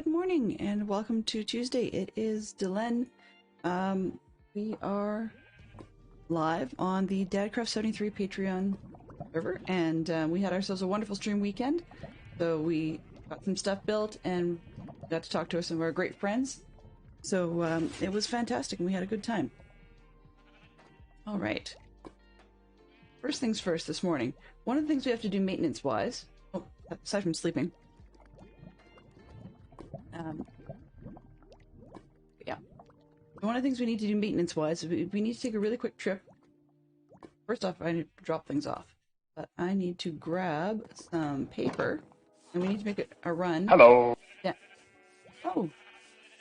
good morning and welcome to Tuesday. It is Dylan. We are live on the Dadcraft73 Patreon server, and we had ourselves a wonderful stream weekend. So we got some stuff built and got to talk to some of our great friends. So it was fantastic and we had a good time. All right. First things first this morning. One of the things we have to do maintenance-wise, aside from sleeping, yeah. One of the things we need to do maintenance-wise is we need to take a really quick trip. First off, I need to drop things off. But I need to grab some paper, and we need to make it a run. Hello. Yeah. Oh,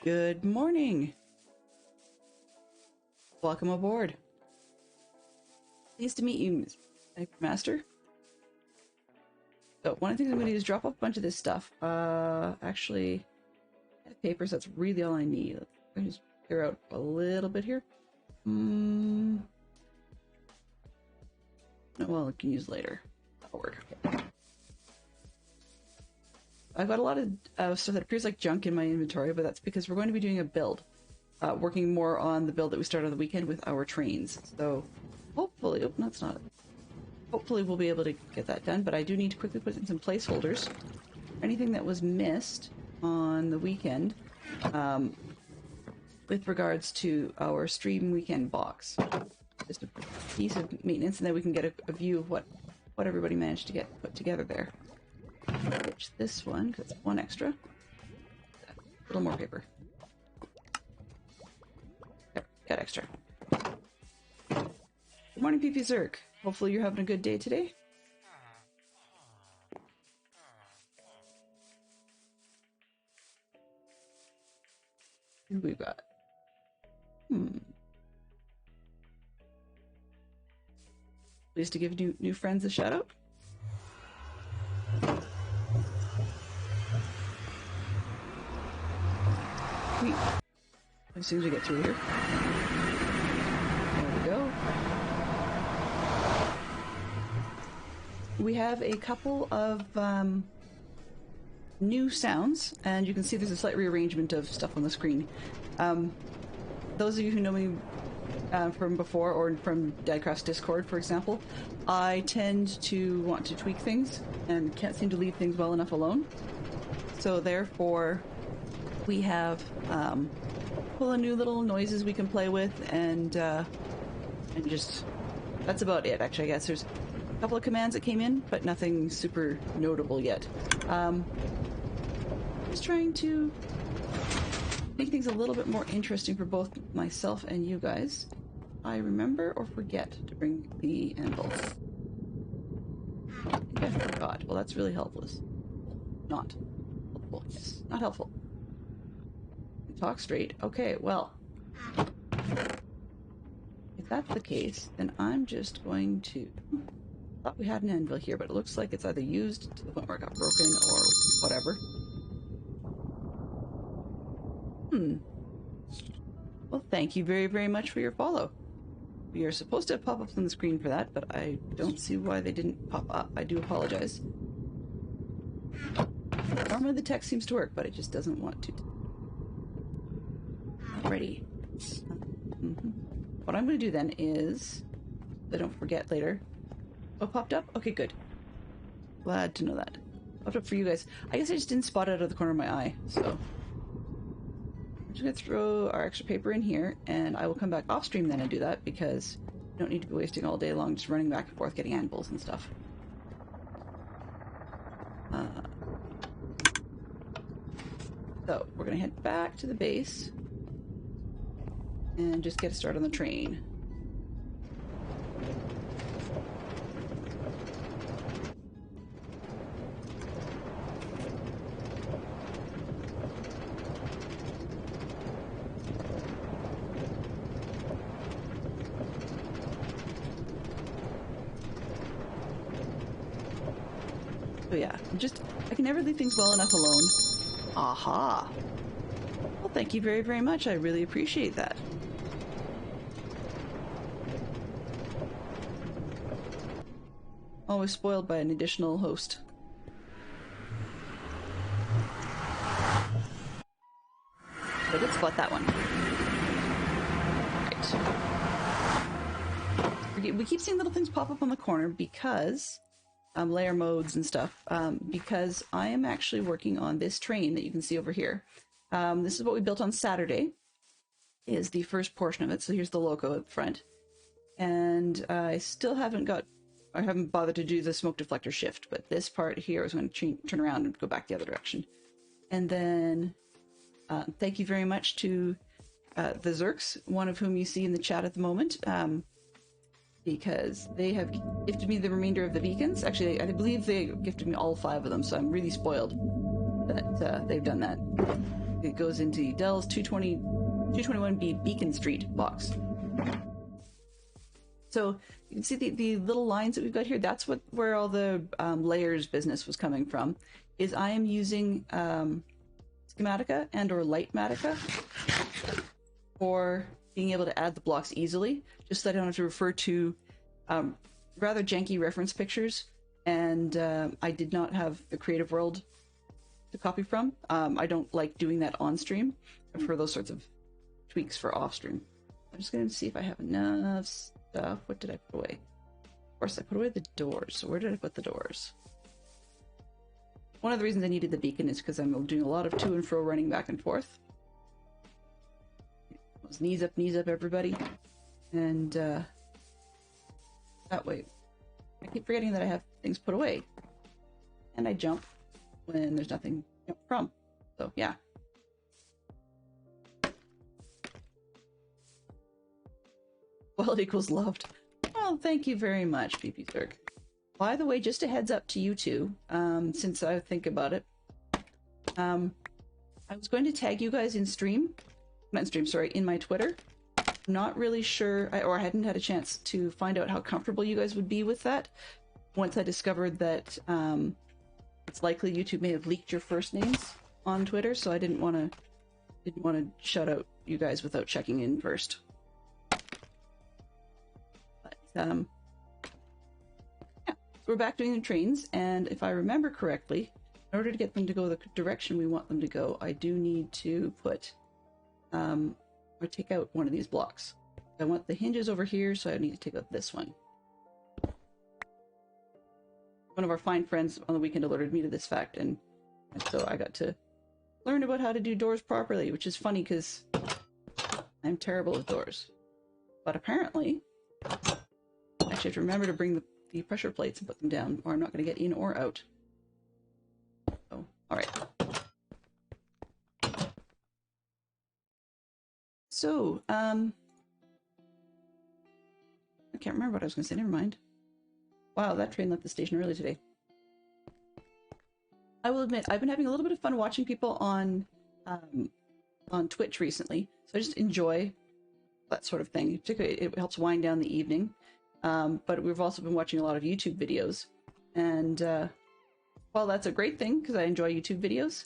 good morning. Welcome aboard. Pleased to meet you, Sniper Master. So one of the things I'm going to do is drop off a bunch of this stuff. Actually, papers, that's really all I need. Let me just clear out a little bit here. Well, I can use later. That'll work. I've got a lot of stuff that appears like junk in my inventory, but that's because we're going to be doing a build. Working more on the build that we started on the weekend with our trains. So hopefully, oh, that's not it. Hopefully we'll be able to get that done, but I do need to quickly put in some placeholders. Anything that was missed on the weekend with regards to our stream weekend box. Just a piece of maintenance, and then we can get a view of what everybody managed to get put together there. Ditch this one, because it's one extra. A little more paper. There, got extra. Good morning, PP Zerk. Hopefully you're having a good day today. Who we've got? Pleased to give new friends a shout out. Sweet. As soon as we get through here. There we go. We have a couple of new sounds, and you can see there's a slight rearrangement of stuff on the screen. Those of you who know me from before, or from Dadcraft's Discord, for example, I tend to want to tweak things and can't seem to leave things well enough alone. So therefore, we have full of new little noises we can play with, and just that's about it. Actually, I guess there's a couple of commands that came in, but nothing super notable yet. Just trying to make things a little bit more interesting for both myself and you guys. I remember or forget to bring the anvils. I think I forgot. Well, that's really helpless. Not helpful. Yes, not helpful. Talk straight. Okay, well, if that's the case, then I'm just going to... I thought we had an anvil here, but it looks like it's either used to the point where it got broken or whatever. Well, thank you very, very much for your follow. We are supposed to have pop-ups on the screen for that, but I don't see why they didn't pop up. I do apologize. Normally the text seems to work, but it just doesn't want to. Alrighty. What I'm going to do then is, so I don't forget later. Oh, popped up? Okay, good. Glad to know that. Popped up for you guys. I guess I just didn't spot it out of the corner of my eye, so... I'm just going to throw our extra paper in here, and I will come back off stream then and do that, because you don't need to be wasting all day long just running back and forth getting anvils and stuff. So, we're going to head back to the base and just get a start on the train. So yeah, I can never leave things well enough alone. Aha! Well, thank you very, very much. I really appreciate that. Always spoiled by an additional host. spot that one. Right. We keep seeing little things pop up on the corner because layer modes and stuff, because I am actually working on this train that you can see over here. This is what we built on Saturday, is the first portion of it. So here's the logo up front. And I still haven't bothered to do the smoke deflector shift, but this part here is going to turn around and go back the other direction. And then thank you very much to the Zerks, one of whom you see in the chat at the moment, because they have gifted me the remainder of the beacons. Actually, I believe they gifted me all 5 of them, so I'm really spoiled that they've done that. It goes into Dell's 221B Beacon Street box. So you can see the little lines that we've got here. That's where all the layers business was coming from. Is I am using Schematica and or Lightmatica for being able to add the blocks easily, just so I don't have to refer to rather janky reference pictures. And I did not have the creative world to copy from. I don't like doing that on stream. I prefer those sorts of tweaks for off stream. I'm just going to see if I have enough stuff. What did I put away? Of course, I put away the doors. So where did I put the doors? One of the reasons I needed the beacon is because I'm doing a lot of to and fro running back and forth. Those knees up, everybody. And that way, I keep forgetting that I have things put away. And I jump when there's nothing to jump from. So, yeah. Well equals loved. Well, thank you very much, PP Zerg. By the way, just a heads up to you two, since I think about it. I was going to tag you guys in stream. Not in stream, sorry, in my Twitter. I'm not really sure, or I hadn't had a chance to find out how comfortable you guys would be with that. Once I discovered that it's likely YouTube may have leaked your first names on Twitter, so I didn't want to shout out you guys without checking in first. But yeah, so we're back doing the trains, and if I remember correctly, in order to get them to go the direction we want them to go, I do need to put or take out one of these blocks. I want the hinges over here, so I need to take out this one. One of our fine friends on the weekend alerted me to this fact, and so I got to learn about how to do doors properly, which is funny because I'm terrible with doors. But apparently, I actually have to remember to bring the pressure plates and put them down, or I'm not going to get in or out. Oh, alright. So, I can't remember what I was going to say, never mind. Wow, that train left the station early today. I will admit, I've been having a little bit of fun watching people on Twitch recently, so I just enjoy that sort of thing. Particularly, it helps wind down the evening. But we've also been watching a lot of YouTube videos, and while that's a great thing because I enjoy YouTube videos,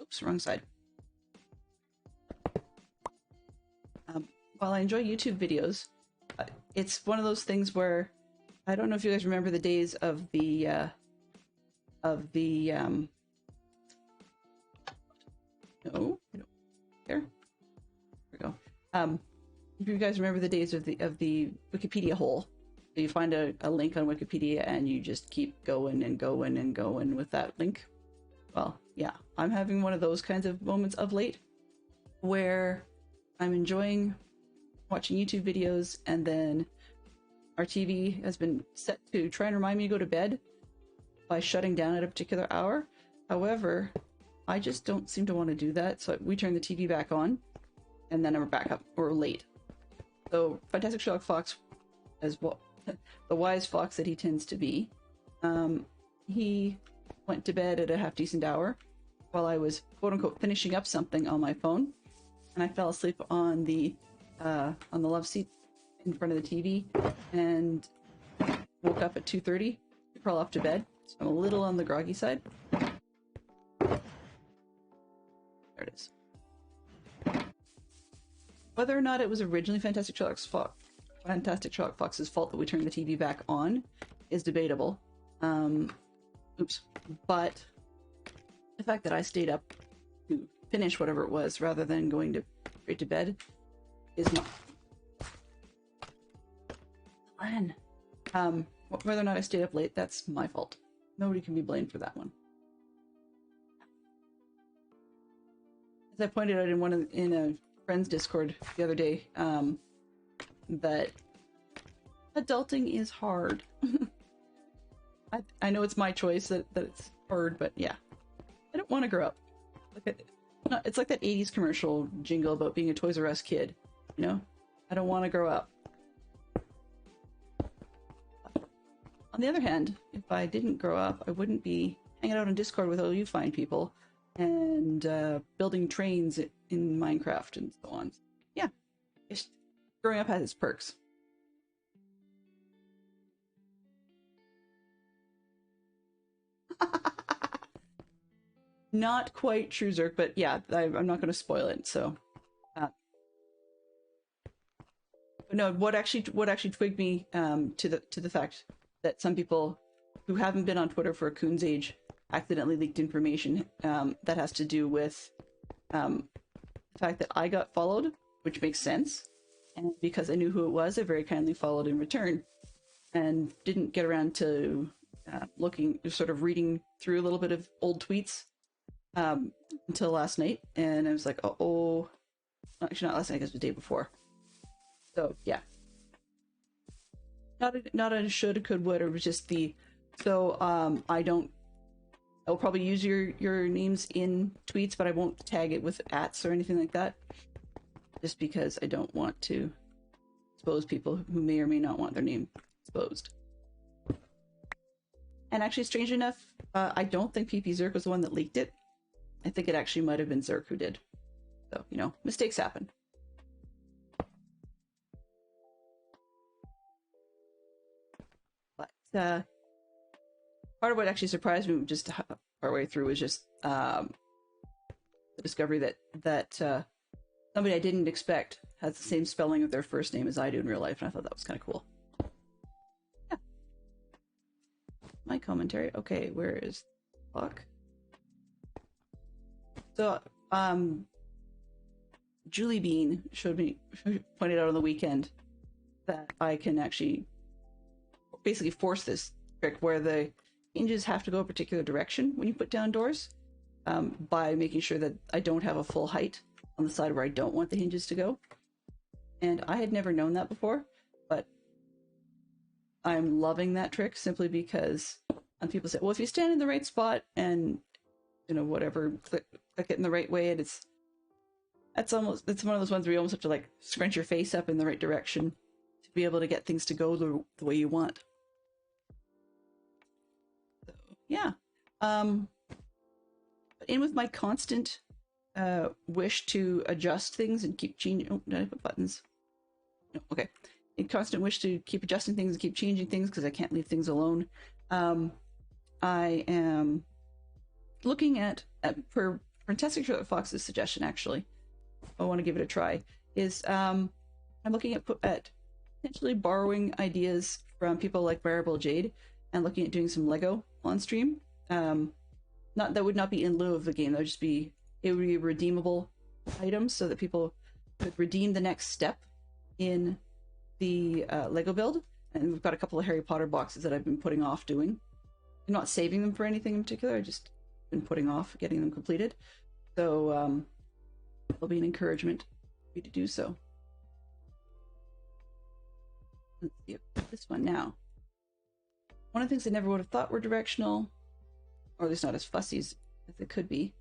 oops, wrong side. While I enjoy YouTube videos, it's one of those things where I don't know if you guys remember the days of the no, I don't care. There we go. If you guys remember the days of the Wikipedia hole, so you find a link on Wikipedia and you just keep going and going and going with that link. Well, yeah, I'm having one of those kinds of moments of late where I'm enjoying watching YouTube videos, and then our TV has been set to try and remind me to go to bed by shutting down at a particular hour. However, I just don't seem to want to do that, so we turn the TV back on, and then we're back up. We're late. So, Fantastic Sherlock Fox, as well, the wise fox that he tends to be, he went to bed at a half-decent hour while I was, quote-unquote, finishing up something on my phone, and I fell asleep on the love seat in front of the TV, and woke up at 2:30 to crawl off to bed. So I'm a little on the groggy side. There it is. Whether or not it was originally Fantastic Sherlock Fox's fault that we turned the TV back on is debatable. Oops. But the fact that I stayed up to finish whatever it was rather than going to straight to bed is not fun. Whether or not I stayed up late, that's my fault. Nobody can be blamed for that one. As I pointed out in a friend's Discord the other day, that adulting is hard. I know it's my choice that it's hard, but yeah, I don't want to grow up. It's like that 80s commercial jingle about being a Toys R Us kid, you know? I don't want to grow up. On the other hand, if I didn't grow up, I wouldn't be hanging out on Discord with all you fine people and building trains in Minecraft and so on. Yeah, growing up has its perks. Not quite true, Zerk, but yeah, I'm not going to spoil it. So, no, what actually twigged me to the fact that some people who haven't been on Twitter for a coon's age accidentally leaked information that has to do with the fact that I got followed, which makes sense, and because I knew who it was, I very kindly followed in return, and didn't get around to sort of reading through a little bit of old tweets until last night, and I was like, oh, actually not last night, I guess it was the day before. So yeah, not a should, could, would, or was just the I'll probably use your names in tweets, but I won't tag it with ats or anything like that, just because I don't want to expose people who may or may not want their name exposed. And actually, strange enough, I don't think PP Zerk was the one that leaked it. I think it actually might have been Zerk who did. So, you know, mistakes happen. But part of what actually surprised me just partway through was just the discovery that somebody I didn't expect has the same spelling of their first name as I do in real life, and I thought that was kind of cool. Yeah. My commentary. Okay, where is the clock? So, Julie Bean pointed out on the weekend that I can actually basically force this trick where the hinges have to go a particular direction when you put down doors, by making sure that I don't have a full height on the side where I don't want the hinges to go. And I had never known that before, but I'm loving that trick simply because people say, well, if you stand in the right spot and, you know, whatever, click it in the right way, and it's one of those ones where you almost have to like scrunch your face up in the right direction to be able to get things to go the way you want. So, yeah. In with my constant wish to adjust things and keep changing. Oh, did I put buttons? No, okay. A constant wish to keep adjusting things and keep changing things because I can't leave things alone. I am looking at for Fantastic Charlotte Fox's suggestion, actually. I want to give it a try. I'm looking at potentially borrowing ideas from people like Bearable Jade and looking at doing some Lego on stream. That would not be in lieu of the game. It would be redeemable items so that people could redeem the next step in the Lego build. And we've got a couple of Harry Potter boxes that I've been putting off doing. I'm not saving them for anything in particular. I just been putting off getting them completed. So it'll be an encouragement for you to do so. Let's see this one now. One of the things I never would have thought were directional, or at least not as fussy as they could be,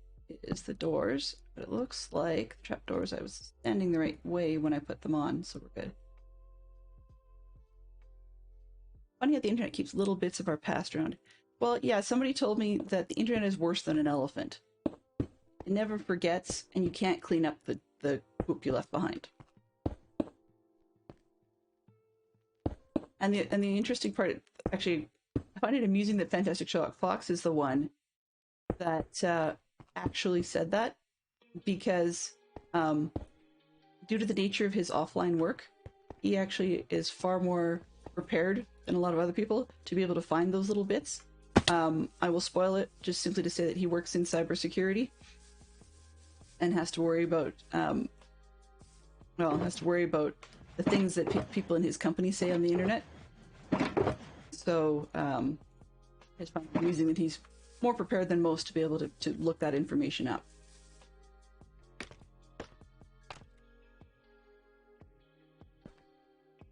is the doors. But it looks like the trapdoors, I was standing the right way when I put them on, so we're good. Funny how the internet keeps little bits of our past around. Well, yeah, somebody told me that the internet is worse than an elephant. It never forgets, and you can't clean up the poop you left behind. And the interesting part, actually, I find it amusing that Fantastic Sherlock Fox is the one that actually said that, because due to the nature of his offline work, he actually is far more prepared than a lot of other people to be able to find those little bits. I will spoil it just simply to say that he works in cybersecurity. and has to worry about has to worry about the things that people in his company say on the internet. So I just find it amusing that he's more prepared than most to be able to look that information up.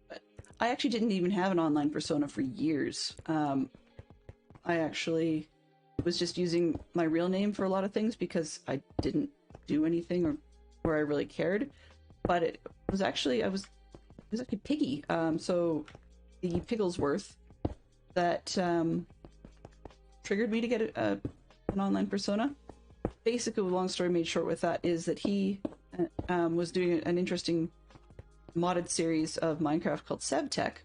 But I actually didn't even have an online persona for years. I actually was just using my real name for a lot of things because I didn't do anything or where I really cared. But it was actually actually Piggy. So the Pigglesworth that triggered me to get an online persona. Basically, long story made short with that is that he was doing an interesting modded series of Minecraft called Sebtech,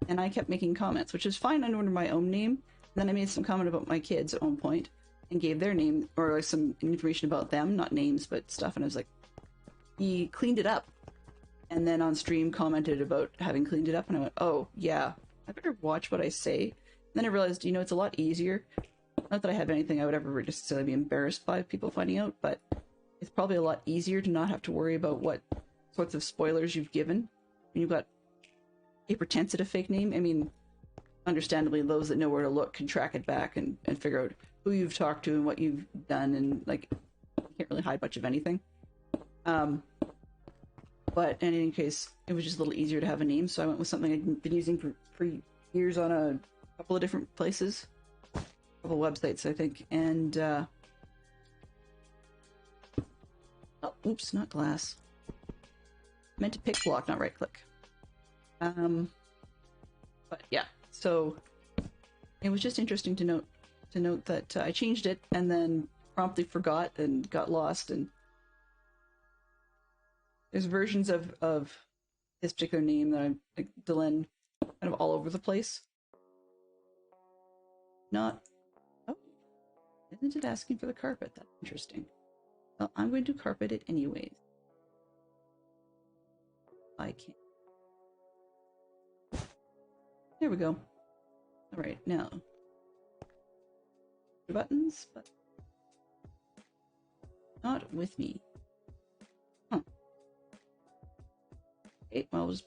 and I kept making comments, which is fine under my own name. And then I made some comment about my kids at one point and gave their name or some information about them, not names but stuff, and I was like, he cleaned it up, and then on stream commented about having cleaned it up, and I went, oh yeah, I better watch what I say. And then I realized, you know, it's a lot easier. Not that I have anything I would ever necessarily be embarrassed by people finding out, but it's probably a lot easier to not have to worry about what sorts of spoilers you've given when you've got a pretense at a fake name. I mean, understandably, those that know where to look can track it back and figure out who you've talked to and what you've done, and like, you can't really hide much of anything. But in any case, it was just a little easier to have a name, so I went with something I'd been using for years on a couple of different places, a couple of websites, I think, and oh, oops, not glass. I meant to pick block, not right click. But yeah, so it was just interesting to note that I changed it and then promptly forgot and got lost, and there's versions of this particular name that I'm like Delenn kind of all over the place. Not, oh, isn't it asking for the carpet? That's interesting. Well, I'm going to carpet it anyways. I can't. There we go. All right, now the buttons, but not with me. Huh. Okay, well, I'll just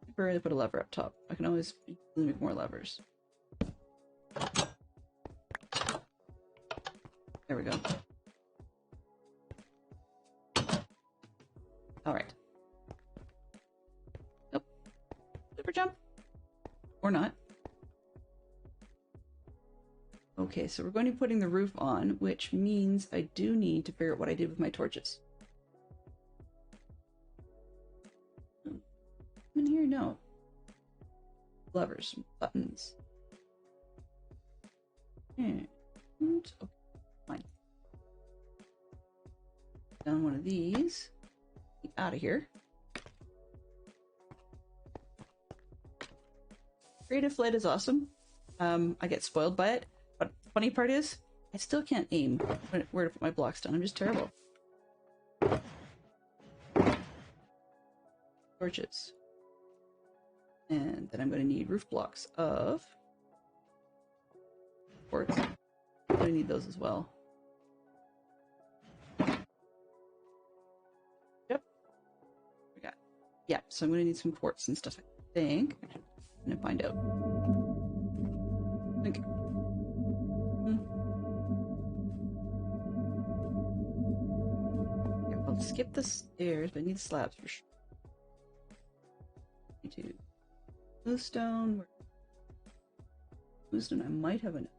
temporarily put a lever up top. I can always make more levers. There we go. All right. Nope. Super jump. Or not. Okay, so we're going to be putting the roof on, which means I do need to figure out what I did with my torches. In here, no. Levers, buttons. And, okay, fine. Down one of these. Get out of here. Creative flight is awesome. I get spoiled by it, but funny part is, I still can't aim where to put my blocks down. I'm just terrible. Torches. And then I'm going to need roof blocks of quartz. I'm going to need those as well. Yep. We got. Yeah, so I'm going to need some quartz and stuff, I think. I'm going to find out. Okay. Yeah, I'll skip the stairs, but I need slabs for sure. Need to bluestone. Bluestone, I might have enough.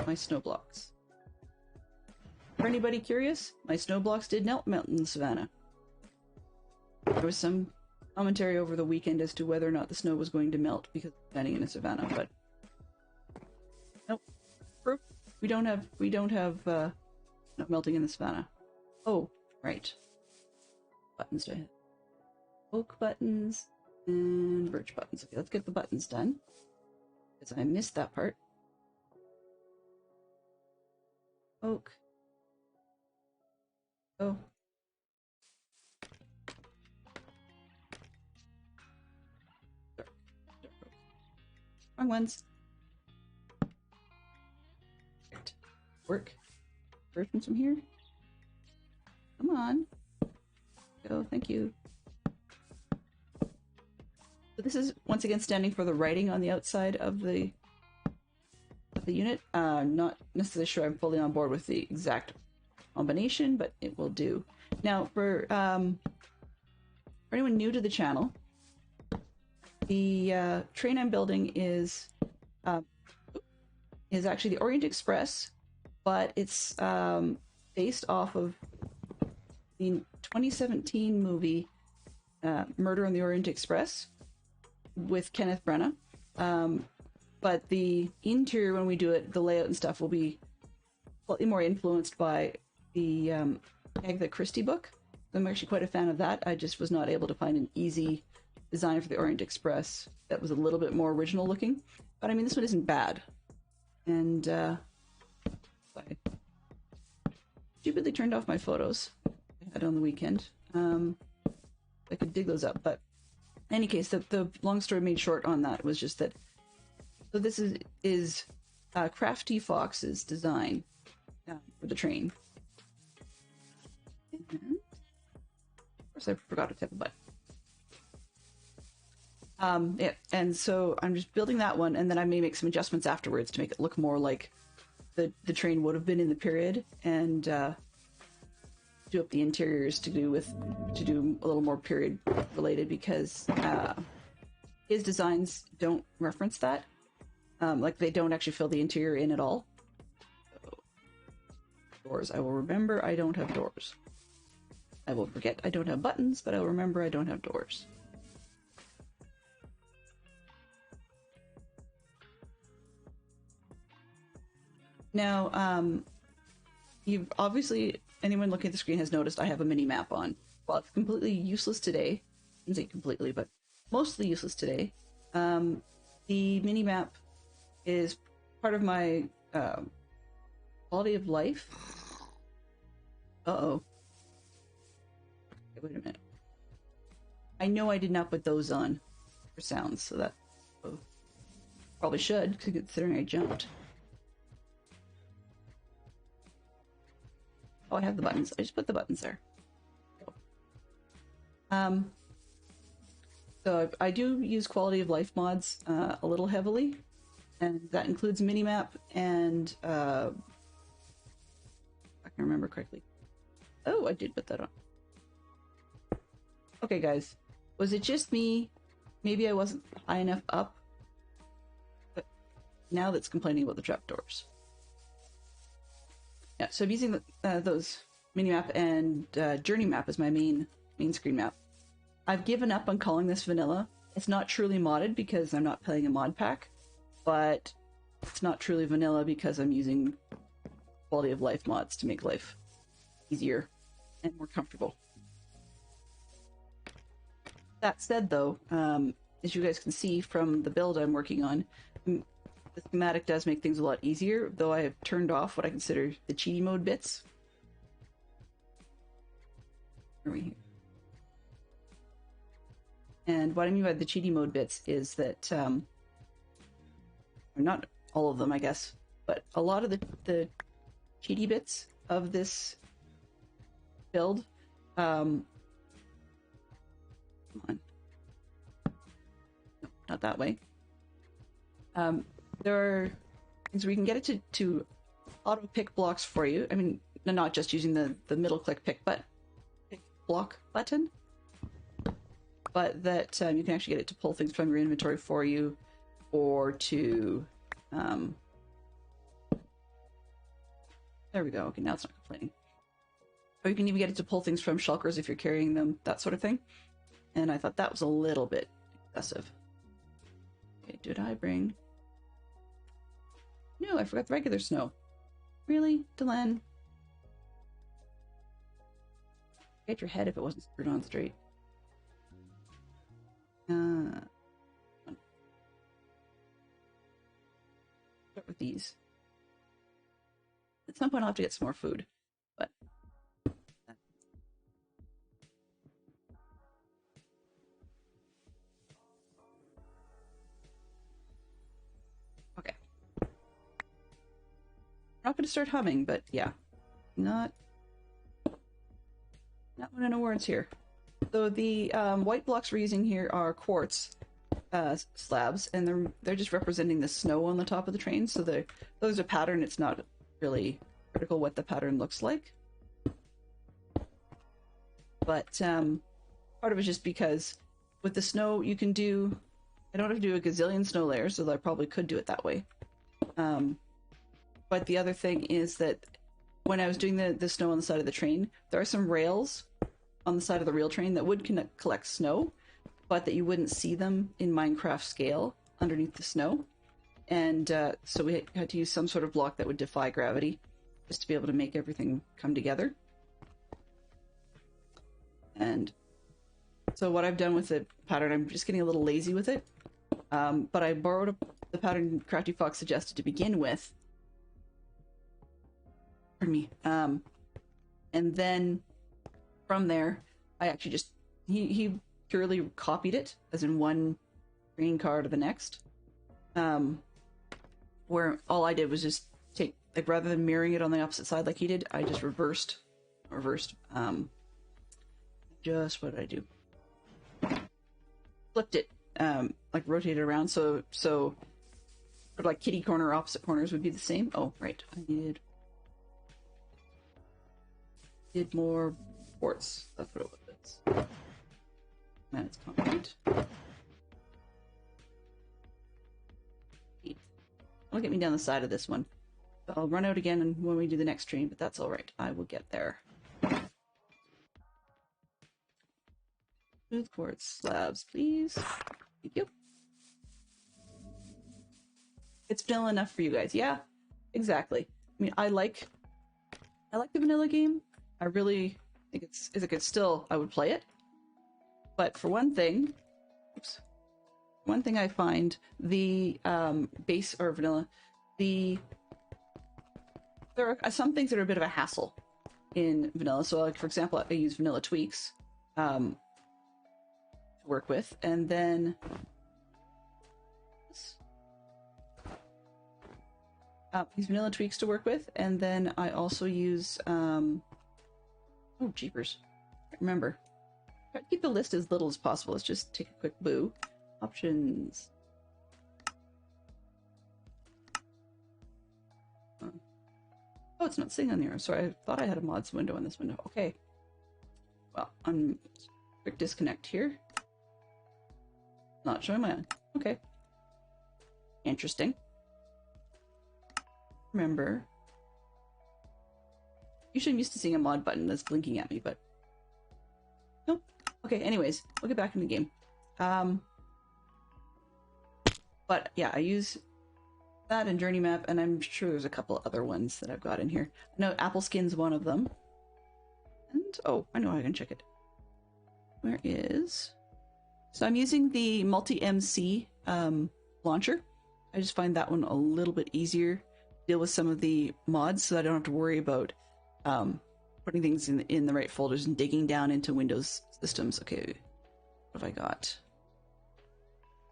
My snow blocks. For anybody curious, my snow blocks did melt in the savannah. There was some commentary over the weekend as to whether or not the snow was going to melt because of standing in a savannah, but nope. Proof. We don't have not melting in the savannah. Oh, right. Buttons do I have? Oak buttons and birch buttons. Okay, let's get the buttons done, because I missed that part. Oak. Oh. Wrong ones. work versions from here. Come on. Go, thank you. So this is once again standing for the writing on the outside of the unit. Not necessarily sure I'm fully on board with the exact combination, but it will do. Now, for anyone new to the channel, the train I'm building is actually the Orient Express, but it's based off of the 2017 movie Murder on the Orient Express with Kenneth Branagh. But the interior, when we do it, the layout and stuff will be slightly more influenced by the Agatha Christie book. I'm actually quite a fan of that. I just was not able to find an easy design for the Orient Express that was a little bit more original looking. But I mean, this one isn't bad. And I stupidly turned off my photos I had on the weekend. I could dig those up, but in any case, the long story made short on that was just that. So this is Crafty Fox's design for the train. And of course, I forgot to tap a button. Yeah, and so I'm just building that one, and then I may make some adjustments afterwards to make it look more like the train would have been in the period, and do up the interiors to do a little more period related, because his designs don't reference that. Like, they don't actually fill the interior in at all. So, doors. I will remember I don't have doors. I will forget I don't have buttons, but I will remember I don't have doors. Now, you've obviously, anyone looking at the screen has noticed I have a mini map on. Well, it's completely useless today. I didn't say completely, but mostly useless today. The mini map is part of my quality of life. Uh-oh. Okay, wait a minute. I know I did not put those on for sounds, so that probably should, considering I jumped. Oh, I have the buttons. I just put the buttons there. So I do use quality of life mods a little heavily, and that includes minimap and if I can remember correctly. Oh, I did put that on. Okay, guys, was it just me? Maybe I wasn't high enough up, but now that's complaining about the trapdoors. Yeah, so I'm using those minimap and journey map as my main screen map. I've given up on calling this vanilla. It's not truly modded because I'm not playing a mod pack, but it's not truly vanilla because I'm using quality of life mods to make life easier and more comfortable. That said, though, as you guys can see from the build I'm working on, the schematic does make things a lot easier, though I have turned off what I consider the cheaty mode bits. Where are we here? And what I mean by the cheaty mode bits is that, not all of them, I guess, but a lot of the cheaty bits of this build, come on. No, not that way. There are things where you can get it to auto pick blocks for you. I mean, not just using the middle click pick block button, but that you can actually get it to pull things from your inventory for you, or to there we go. Okay, now it's not complaining. Or you can even get it to pull things from shulkers if you're carrying them, that sort of thing. And I thought that was a little bit excessive. Okay, did I bring... No, I forgot the regular snow. Really, Delenn? Get your head if it wasn't screwed on straight. Start with these. At some point I'll have to get some more food, but... Okay. not going to start humming, but yeah, not winning awards here. So the white blocks we're using here are quartz slabs, and they're just representing the snow on the top of the train. So those are pattern. It's not really critical what the pattern looks like, but part of it is just because with the snow you can do. I don't have to do a gazillion snow layers, so I probably could do it that way. But the other thing is that when I was doing the snow on the side of the train, there are some rails on the side of the real train that would collect snow, but that you wouldn't see them in Minecraft scale underneath the snow. And so we had to use some sort of block that would defy gravity just to be able to make everything come together. And so what I've done with the pattern, I'm just getting a little lazy with it. But I borrowed the pattern Crafty Fox suggested to begin with. Pardon me. And then from there, I actually just he purely copied it, as in one green card to the next. Where all I did was just take, like, rather than mirroring it on the opposite side like he did, I just reversed. Just what did I do? Flipped it. Like rotate it around, so sort of like kitty corner, opposite corners would be the same. Oh, right. I needed more quartz. That's what it was. And it's concrete. It'll get me down the side of this one. So I'll run out again when we do the next train, but that's all right. I will get there. Smooth quartz slabs, please. Thank you. It's vanilla enough for you guys. Yeah, exactly. I mean, I like the vanilla game. I really think I would play it. But for one thing, I find the base or vanilla, there are some things that are a bit of a hassle in vanilla. So, like, for example, I use vanilla tweaks to work with, and then use vanilla tweaks to work with, and then I also use oh jeepers, remember, try to keep the list as little as possible. Let's just take a quick boo. Options. Oh, it's not sitting on there. Sorry, I thought I had a mods window in this window. Okay, well, I'm quick disconnect here. Not showing my own. Okay. Interesting. Remember. Usually I'm used to seeing a mod button that's blinking at me, but nope. Okay, anyways, we'll get back in the game. But yeah, I use that and Journey Map, and I'm sure there's a couple other ones that I've got in here. No, Apple Skin's one of them. And, oh, I know how I can check it. Where is... So I'm using the multi-MC launcher. I just find that one a little bit easier to deal with some of the mods, so I don't have to worry about putting things in the right folders and digging down into Windows systems. Okay, what have I got?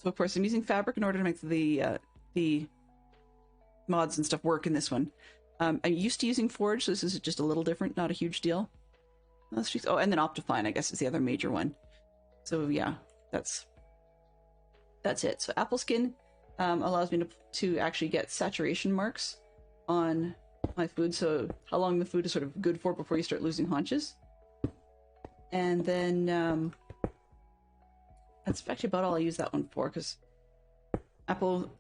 So of course I'm using Fabric in order to make the mods and stuff work in this one. I'm used to using Forge, so this is just a little different, not a huge deal. Oh, and then Optifine, I guess, is the other major one. So yeah. That's it. So Apple Skin allows me to actually get saturation marks on my food, so how long the food is sort of good for before you start losing haunches. And then that's actually about all I use that one for, because Apple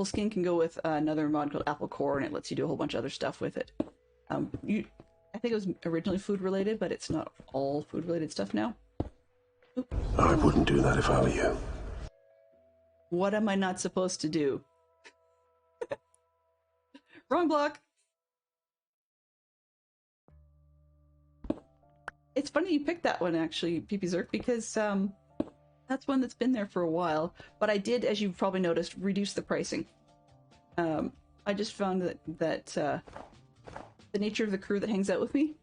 Skin can go with another mod called Apple Core, and it lets you do a whole bunch of other stuff with it. I think it was originally food related, but it's not all food related stuff now. Oop. I wouldn't do that if I were you. What am I not supposed to do? Wrong block! It's funny you picked that one, actually, PP Zerk, because that's one that's been there for a while. But I did, as you've probably noticed, reduce the pricing. I just found that the nature of the crew that hangs out with me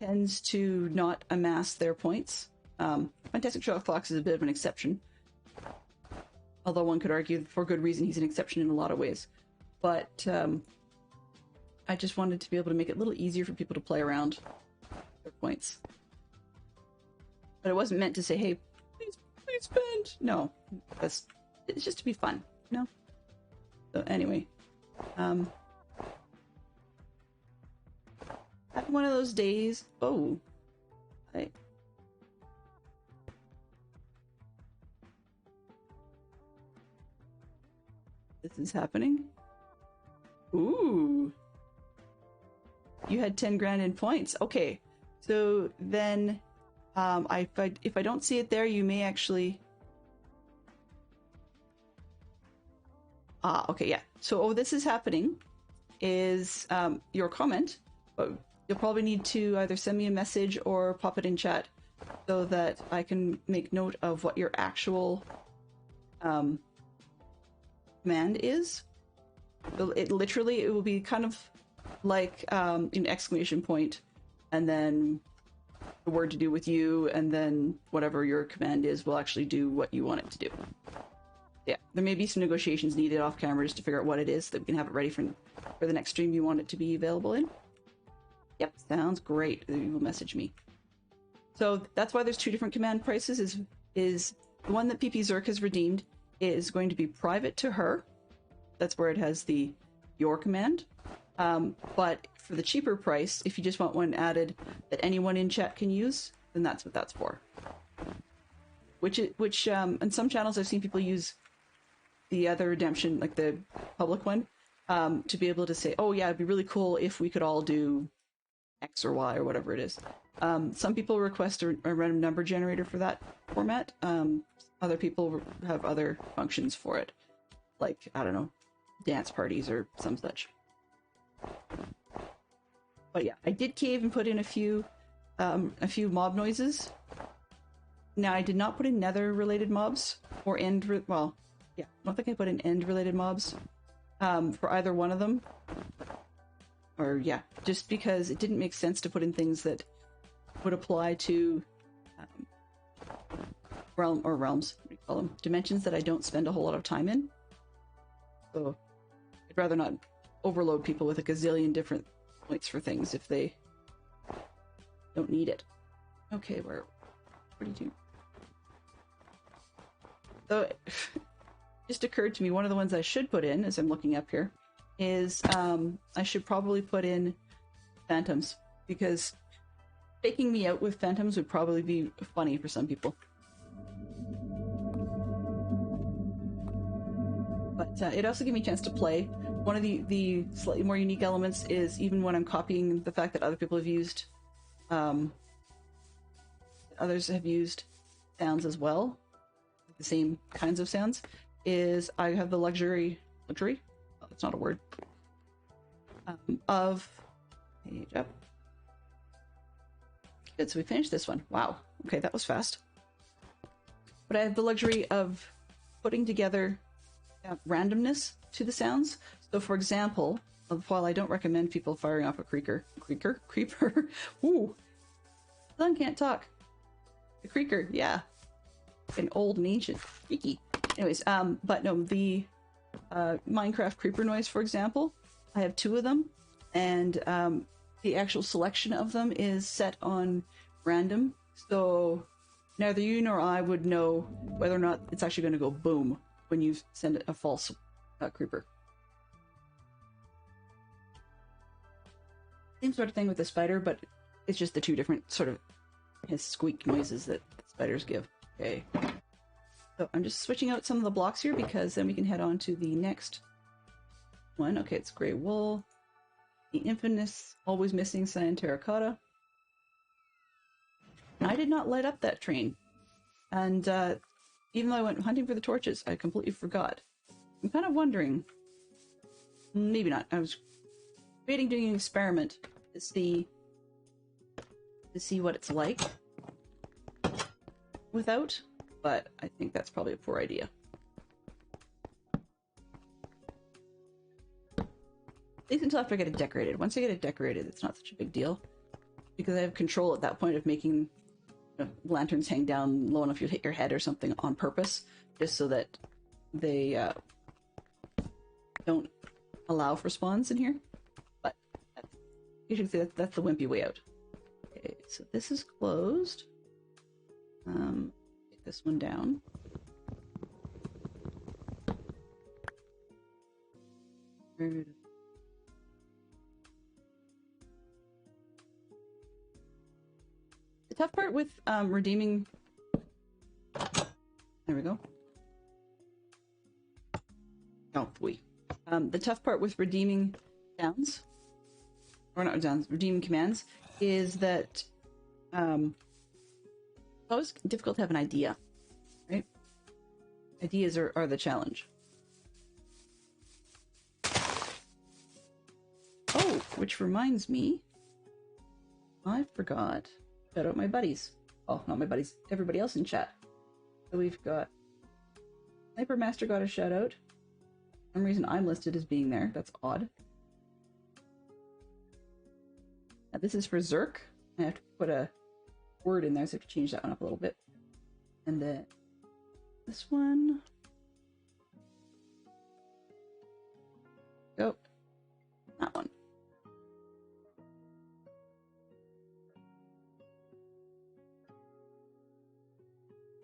tends to not amass their points. Fantastic Sherlock Fox is a bit of an exception. Although one could argue for good reason he's an exception in a lot of ways. But I just wanted to be able to make it a little easier for people to play around their points. But it wasn't meant to say, hey, please spend. No, it's just to be fun, you know? So anyway, having one of those days. Oh, hey. This is happening. Ooh. You had 10 grand in points. Okay. So then, if I don't see it there, you may actually... Ah, okay, yeah. So, this is happening is your comment. But you'll probably need to either send me a message or pop it in chat so that I can make note of what your actual command is. It will be kind of like an exclamation point and then the word to do with you, and then whatever your command is will actually do what you want it to do. Yeah, there may be some negotiations needed off camera just to figure out what it is, so that we can have it ready for the next stream you want it to be available in. Yep, sounds great. You will message me. So that's why there's two different command prices. Is the one that PP Zerk has redeemed is going to be private to her. That's where it has your command. But for the cheaper price, if you just want one added that anyone in chat can use, then that's what that's for. Which on some channels I've seen people use the other redemption, like the public one, to be able to say, oh yeah, it'd be really cool if we could all do X or Y or whatever it is. Some people request a random number generator for that format. Other people have other functions for it, like, I don't know, dance parties or some such. But yeah, I did cave and put in a few mob noises. Now, I did not put in nether related mobs or well, yeah, I don't think I put in end related mobs for either one of them. Or yeah, just because it didn't make sense to put in things that would apply to realms, what do you call them? Dimensions that I don't spend a whole lot of time in. So I'd rather not overload people with a gazillion different points for things if they don't need it. Okay, what do you do? So it just occurred to me, one of the ones I should put in, as I'm looking up here, is I should probably put in phantoms, because faking me out with phantoms would probably be funny for some people. But it also gave me a chance to play. One of the slightly more unique elements is, even when I'm copying the fact that other people have used, others have used sounds as well, the same kinds of sounds, is I have the luxury? Oh, that's not a word. Of page up. Good, so we finished this one. Wow. Okay, that was fast. But I have the luxury of putting together randomness to the sounds. So, for example, while I don't recommend people firing off a creeper. Ooh, son can't talk. The creaker, yeah, an old and ancient, freaky. Anyways, but no, the Minecraft creeper noise, for example, I have 2 of them, and the actual selection of them is set on random. So neither you nor I would know whether or not it's actually going to go boom when you send a false creeper. Same sort of thing with the spider, but it's just the 2 different sort of squeak noises that spiders give. Okay. So I'm just switching out some of the blocks here, because then we can head on to the next one. Okay, it's gray wool. The infamous, always missing cyan terracotta. And I did not light up that train. And even though I went hunting for the torches, I completely forgot. I'm kind of wondering, maybe not. I was debating doing an experiment to see what it's like without, but I think that's probably a poor idea. At least until after I get it decorated. Once I get it decorated, it's not such a big deal, because I have control at that point of making lanterns hang down low enough you'll hit your head or something on purpose, just so that they don't allow for spawns in here. But You should see that's the wimpy way out. Okay, so this is closed. Take this one down. The tough part with redeeming... There we go. Oh, we. The tough part with redeeming downs, or not downs, redeeming commands, is that it's always difficult to have an idea, right? Ideas are the challenge. Oh, which reminds me, I forgot. Shout out my buddies. Oh, not my buddies, everybody else in chat. So we've got Sniper Master got a shout out. For some reason I'm listed as being there. That's odd. Now this is for Zerk. I have to put a word in there, so I have to change that one up a little bit. And then this one. Go. That one.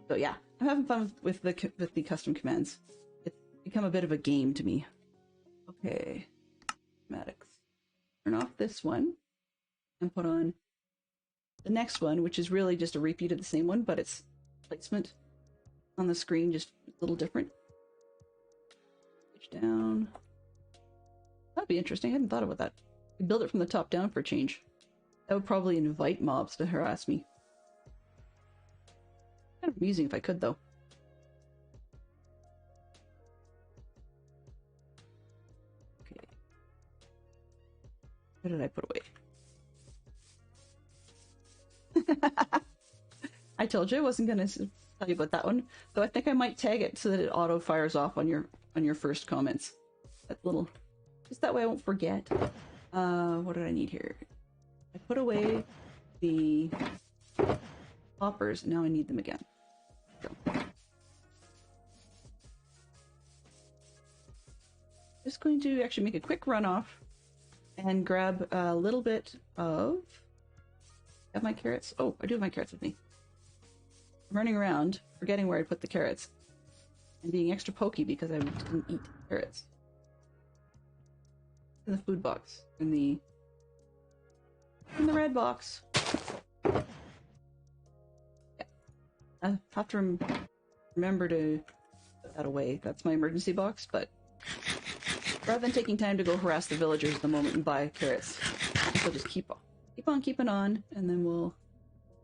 So yeah, I'm having fun with the custom commands. It's become a bit of a game to me. Okay, schematics. Turn off this one and put on the next one, which is really just a repeat of the same one, but it's placement on the screen just a little different. Switch down. That'd be interesting. I hadn't thought about that. You build it from the top down for a change. That would probably invite mobs to harass me. Kind of amusing if I could, though. Okay. What did I put away? I told you I wasn't gonna tell you about that one, though I think I might tag it so that it auto fires off on your first comments. That little, just that way I won't forget. What did I need here? I put away the hoppers. Now I need them again. So. Just going to actually make a quick run off and grab a little bit of... Have my carrots? Oh, I do have my carrots with me. I'm running around, forgetting where I put the carrots, and being extra pokey because I didn't eat carrots. In the food box. In the red box. I have to remember to put that away. That's my emergency box, but rather than taking time to go harass the villagers at the moment and buy carrots, I'll just keep on keeping on, and then we'll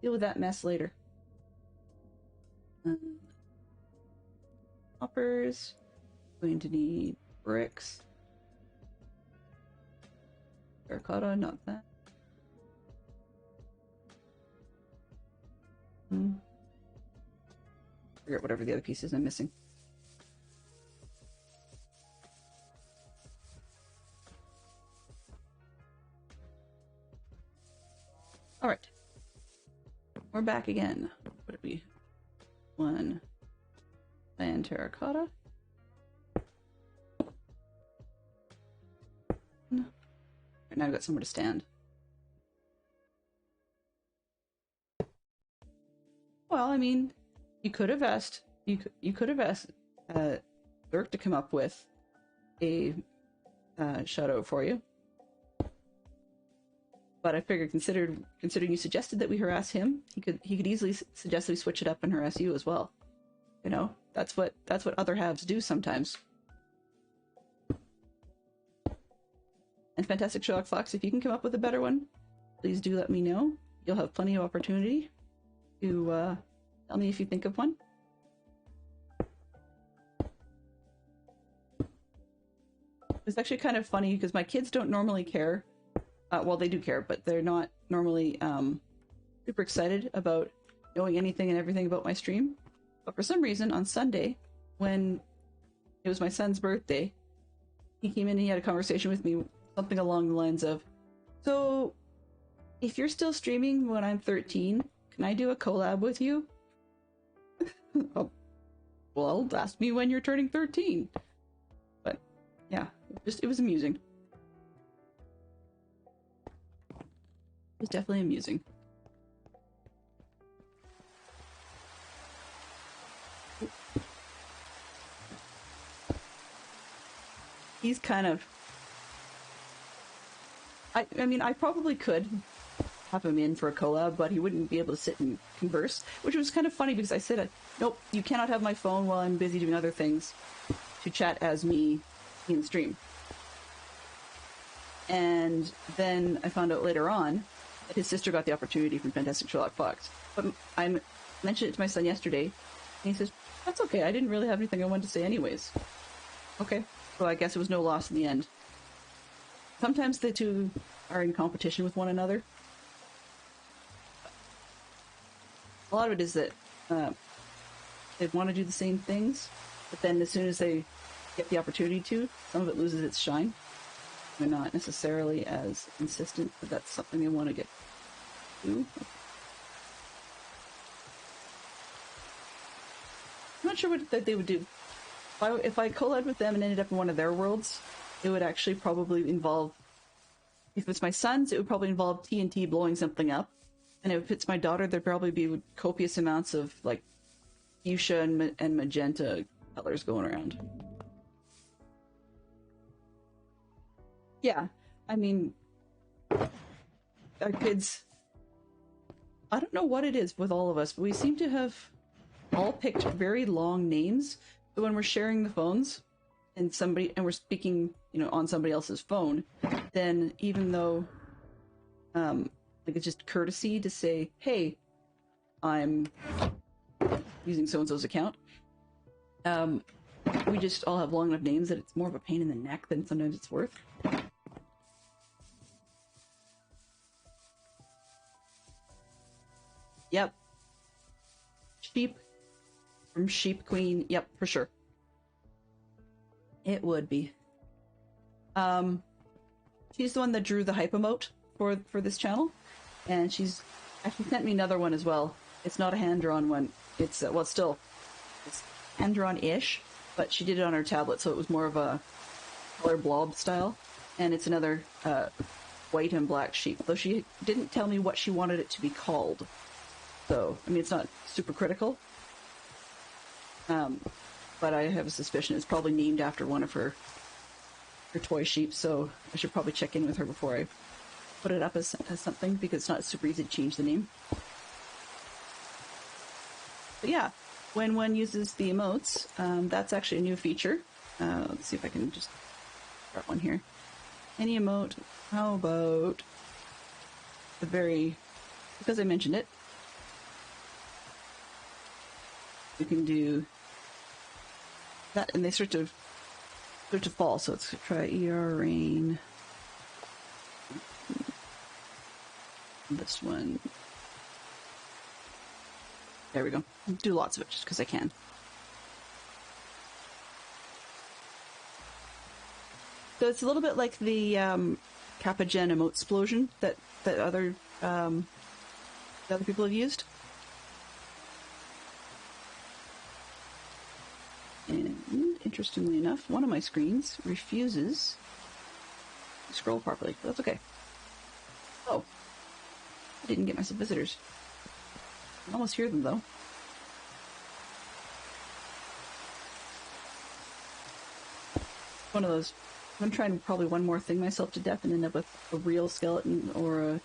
deal with that mess later. Hoppers. Going to need bricks. Terracotta, not that. Forget whatever the other pieces I'm missing. Alright. We're back again. What did we... One. And terracotta. Right, now I've got somewhere to stand. Well, I mean... You could have asked Dirk to come up with a shadow for you, but I figured, considering you suggested that we harass him, he could easily suggest that we switch it up and harass you as well. You know, that's what other halves do sometimes. And Fantastic Sherlock Fox, if you can come up with a better one, please do let me know. You'll have plenty of opportunity to tell me if you think of one. It's actually kind of funny because my kids don't normally care. Well, they do care, but they're not normally super excited about knowing anything and everything about my stream. But for some reason, on Sunday, when it was my son's birthday, he came in and he had a conversation with me, something along the lines of, "So, if you're still streaming when I'm 13, can I do a collab with you?" Oh, well, ask me when you're turning 13. But yeah, it was amusing. It was definitely amusing. He's kind of... I mean, I probably could have him in for a collab, but he wouldn't be able to sit and converse, which was kind of funny because I said, nope, you cannot have my phone while I'm busy doing other things to chat as me in stream. And then I found out later on that his sister got the opportunity from Fantastic Sherlock Fox. But I mentioned it to my son yesterday, and he says, that's okay, I didn't really have anything I wanted to say anyways. Okay, so I guess it was no loss in the end. Sometimes the two are in competition with one another. A lot of it is that they want to do the same things, but then as soon as they get the opportunity to, some of it loses its shine. They're not necessarily as consistent, but that's something they want to get to. I'm not sure what that they would do. If I collabed with them and ended up in one of their worlds, it would actually probably involve... If it's my son's, it would probably involve TNT blowing something up. And if it's my daughter, there'd probably be copious amounts of, like, fuchsia and magenta colors going around. Yeah, I mean, our kids... I don't know what it is with all of us, but we seem to have all picked very long names. But when we're sharing the phones, and we're speaking, you know, on somebody else's phone, then even though, like, it's just courtesy to say, hey, I'm using so-and-so's account, we just all have long enough names that it's more of a pain in the neck than sometimes it's worth. Yep. Sheep from Sheep Queen. Yep, for sure. It would be. She's the one that drew the hype emote for this channel, and she's actually sent me another one as well. It's not a hand-drawn one. It's well, it's hand-drawn-ish, but she did it on her tablet, so it was more of a color blob style. And it's another white and black sheep, though she didn't tell me what she wanted it to be called. So, I mean, it's not super critical. But I have a suspicion it's probably named after one of her toy sheep, so I should probably check in with her before I put it up as something, because it's not super easy to change the name. But yeah, when one uses the emotes, that's actually a new feature. Let's see if I can just grab one here. Any emote, how about because I mentioned it, we can do that, and they start to fall. So let's try ER rain. This one. There we go. I'll do lots of it just because I can. So it's a little bit like the Kappa Gen emote explosion that other people have used. And interestingly enough, one of my screens refuses to scroll properly, but that's okay. Oh, I didn't get myself visitors. I can almost hear them though. One of those. I'm gonna try and probably one more thing myself to death and end up with a real skeleton or a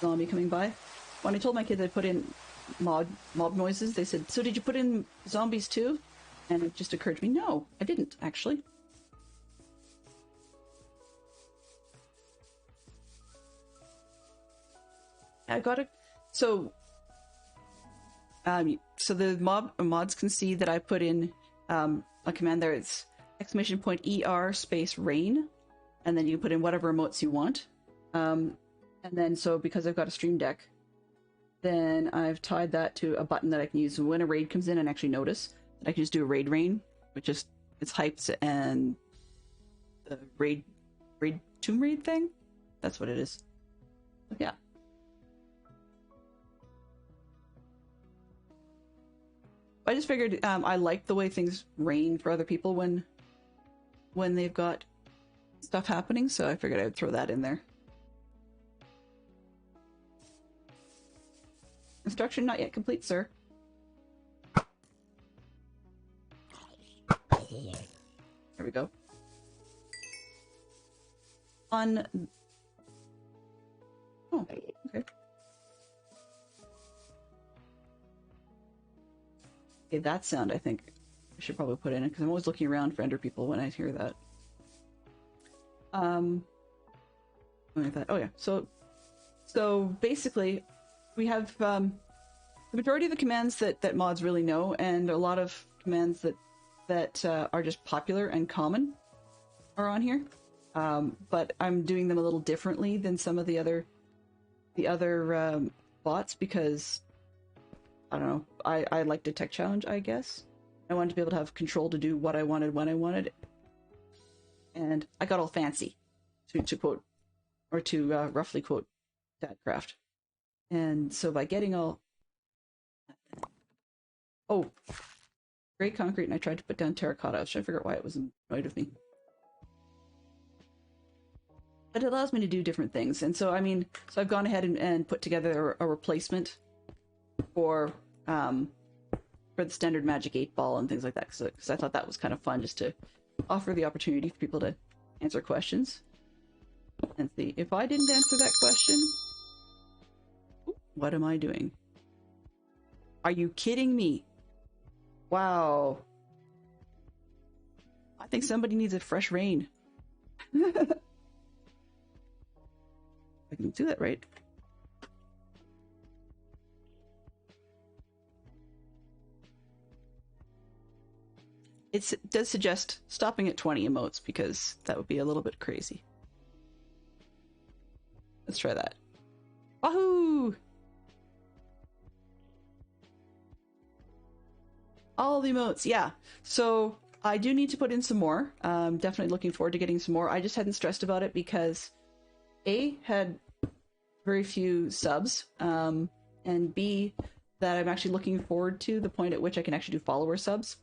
zombie coming by. When I told my kids I'd put in mob noises, they said, "So did you put in zombies too?" And it just occurred to me, no, I didn't, actually. I got it. So the mods can see that I put in a command there. It's !ER space rain, and then you put in whatever emotes you want. And then, so because I've got a stream deck, then I've tied that to a button that I can use when a raid comes in and actually notice. I can just do a raid rain, which is it's hyped and the raid tomb raid thing. That's what it is. Yeah. I just figured I like the way things rain for other people when they've got stuff happening, so I figured I would throw that in there. Construction not yet complete, sir. There we go. On... Oh, okay. Okay, that sound I think I should probably put in it, because I'm always looking around for ender people when I hear that. Oh yeah, so basically we have the majority of the commands that mods really know, and a lot of commands that are just popular and common are on here. But I'm doing them a little differently than some of the other bots, because I don't know, I liked a tech challenge, I guess. I wanted to be able to have control to do what I wanted when I wanted, and I got all fancy, to quote, or to roughly quote Dadcraft. And so by getting all... Oh, gray concrete, and I tried to put down terracotta. I was trying to figure out why it was annoyed with me. But it allows me to do different things, and so, I mean, so I've gone ahead and put together a replacement for the standard Magic 8 Ball and things like that, because I thought that was kind of fun, just to offer the opportunity for people to answer questions. And see, if I didn't answer that question, what am I doing? Are you kidding me? Wow. I think somebody needs a fresh rain. I can do that, right? It does suggest stopping at 20 emotes, because that would be a little bit crazy. Let's try that. Wahoo! All the emotes, yeah. So I do need to put in some more. I'm definitely looking forward to getting some more. I just hadn't stressed about it because A, had very few subs, and B, that I'm actually looking forward to the point at which I can actually do follower subs.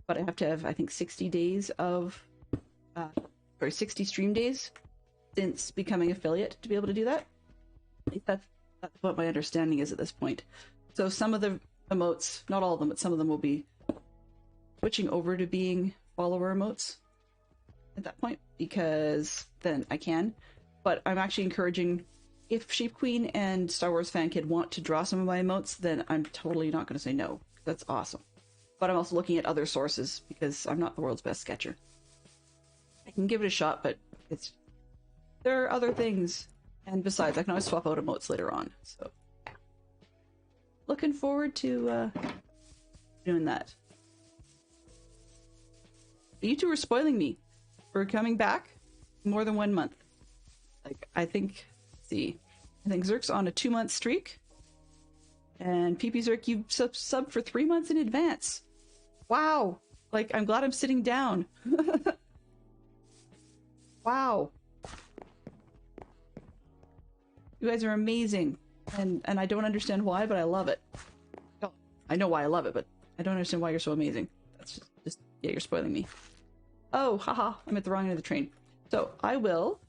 But I have to have, I think, 60 days of, 60 stream days since becoming affiliate to be able to do that. At least that's what my understanding is at this point. So some of the emotes, not all of them, but some of them will be switching over to being follower emotes at that point, because then I can. But I'm actually encouraging, if Sheep Queen and Star Wars Fan Kid want to draw some of my emotes, then I'm totally not going to say no. That's awesome. But I'm also looking at other sources, because I'm not the world's best sketcher. I can give it a shot, but there are other things. And besides, I can always swap out emotes later on. So, looking forward to doing that. But you two are spoiling me for coming back more than 1 month. Like, I think, let's see, I think Zerk's on a 2-month streak. And PP Zerk, you subbed for 3 months in advance. Wow. Like, I'm glad I'm sitting down. Wow. You guys are amazing. And I don't understand why, but I love it. Oh, I know why I love it, but I don't understand why you're so amazing. That's just yeah, you're spoiling me. Oh, haha, I'm at the wrong end of the train. So, I will...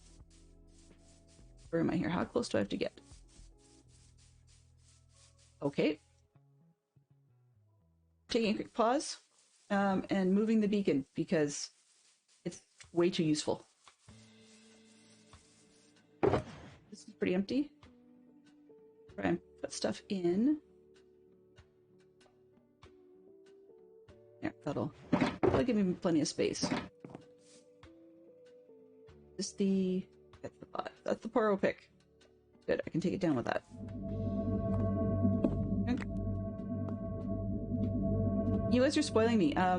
Where am I here? How close do I have to get? Okay. Taking a quick pause, and moving the beacon, because it's way too useful. This is pretty empty. Try and put stuff in. Yeah, that'll give me plenty of space. Just that's the Poro pick. Good, I can take it down with that. Okay. You guys are spoiling me. I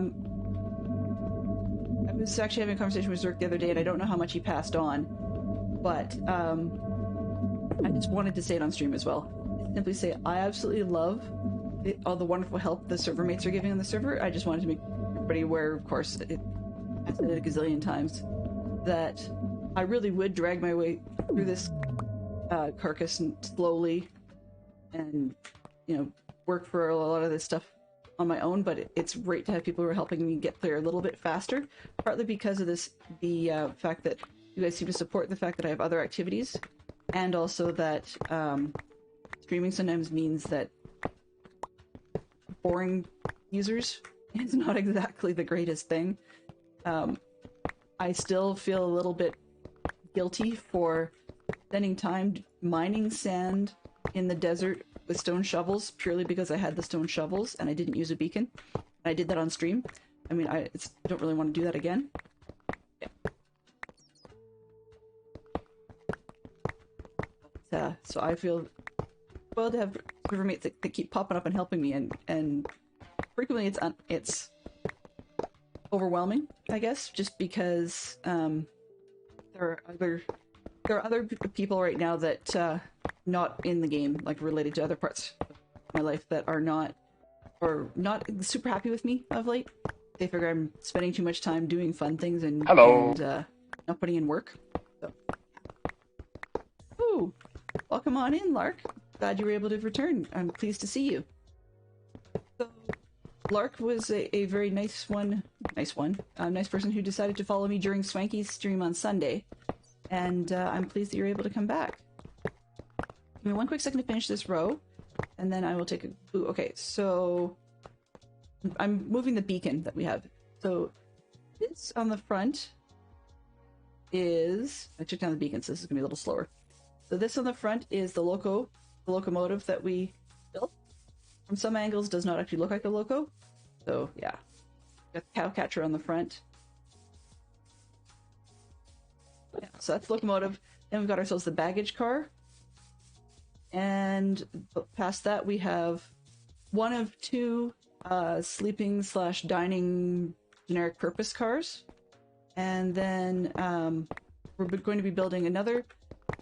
was actually having a conversation with Zerk the other day, and I don't know how much he passed on, but I just wanted to say it on stream as well. Simply say, I absolutely love all the wonderful help the server mates are giving on the server. I just wanted to make everybody aware, of course, I said it a gazillion times, that I really would drag my way through this carcass and slowly, and, you know, work for a lot of this stuff on my own, but it's great to have people who are helping me get there a little bit faster, partly because of this, the fact that you guys seem to support the fact that I have other activities, and also that streaming sometimes means that boring users, it's not exactly the greatest thing. I still feel a little bit guilty for spending time mining sand in the desert with stone shovels purely because I had the stone shovels and I didn't use a beacon. I did that on stream. I mean, I don't really want to do that again. Yeah. So I feel well to have rivermates that keep popping up and helping me, and frequently it's overwhelming, I guess, just because there are other people right now that not in the game, like related to other parts of my life, that are not super happy with me of late. They figure I'm spending too much time doing fun things and not putting in work. So. Ooh, welcome on in, Lark. Glad you were able to return. I'm pleased to see you. So, Lark was a very nice person who decided to follow me during Swanky's stream on Sunday, and I'm pleased that you're able to come back. Give me one quick second to finish this row, and then I will take a... Ooh, okay, so... I'm moving the beacon that we have. So, this on the front is... I took down the beacon, so this is going to be a little slower. So this on the front is the locomotive that we built. From some angles, does not actually look like a loco. So, yeah. Got the cow catcher on the front. Yeah, so that's the locomotive. Then we've got ourselves the baggage car. And past that, we have one of two sleeping/dining generic purpose cars. And then we're going to be building another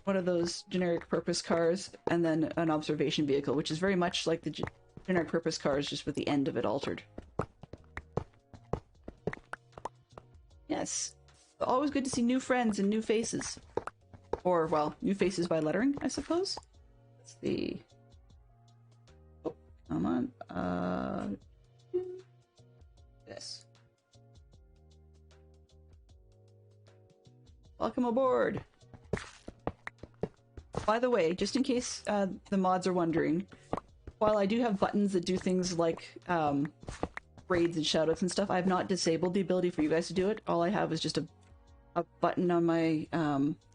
one of those generic purpose cars, and then an observation vehicle, which is very much like the generic purpose cars, just with the end of it altered. Yes. Always good to see new friends and new faces. Or, well, new faces by lettering, I suppose. Let's see. Oh, come on. This. Welcome aboard. By the way, just in case the mods are wondering, while I do have buttons that do things like raids and shoutouts and stuff, I have not disabled the ability for you guys to do it. All I have is just a button on my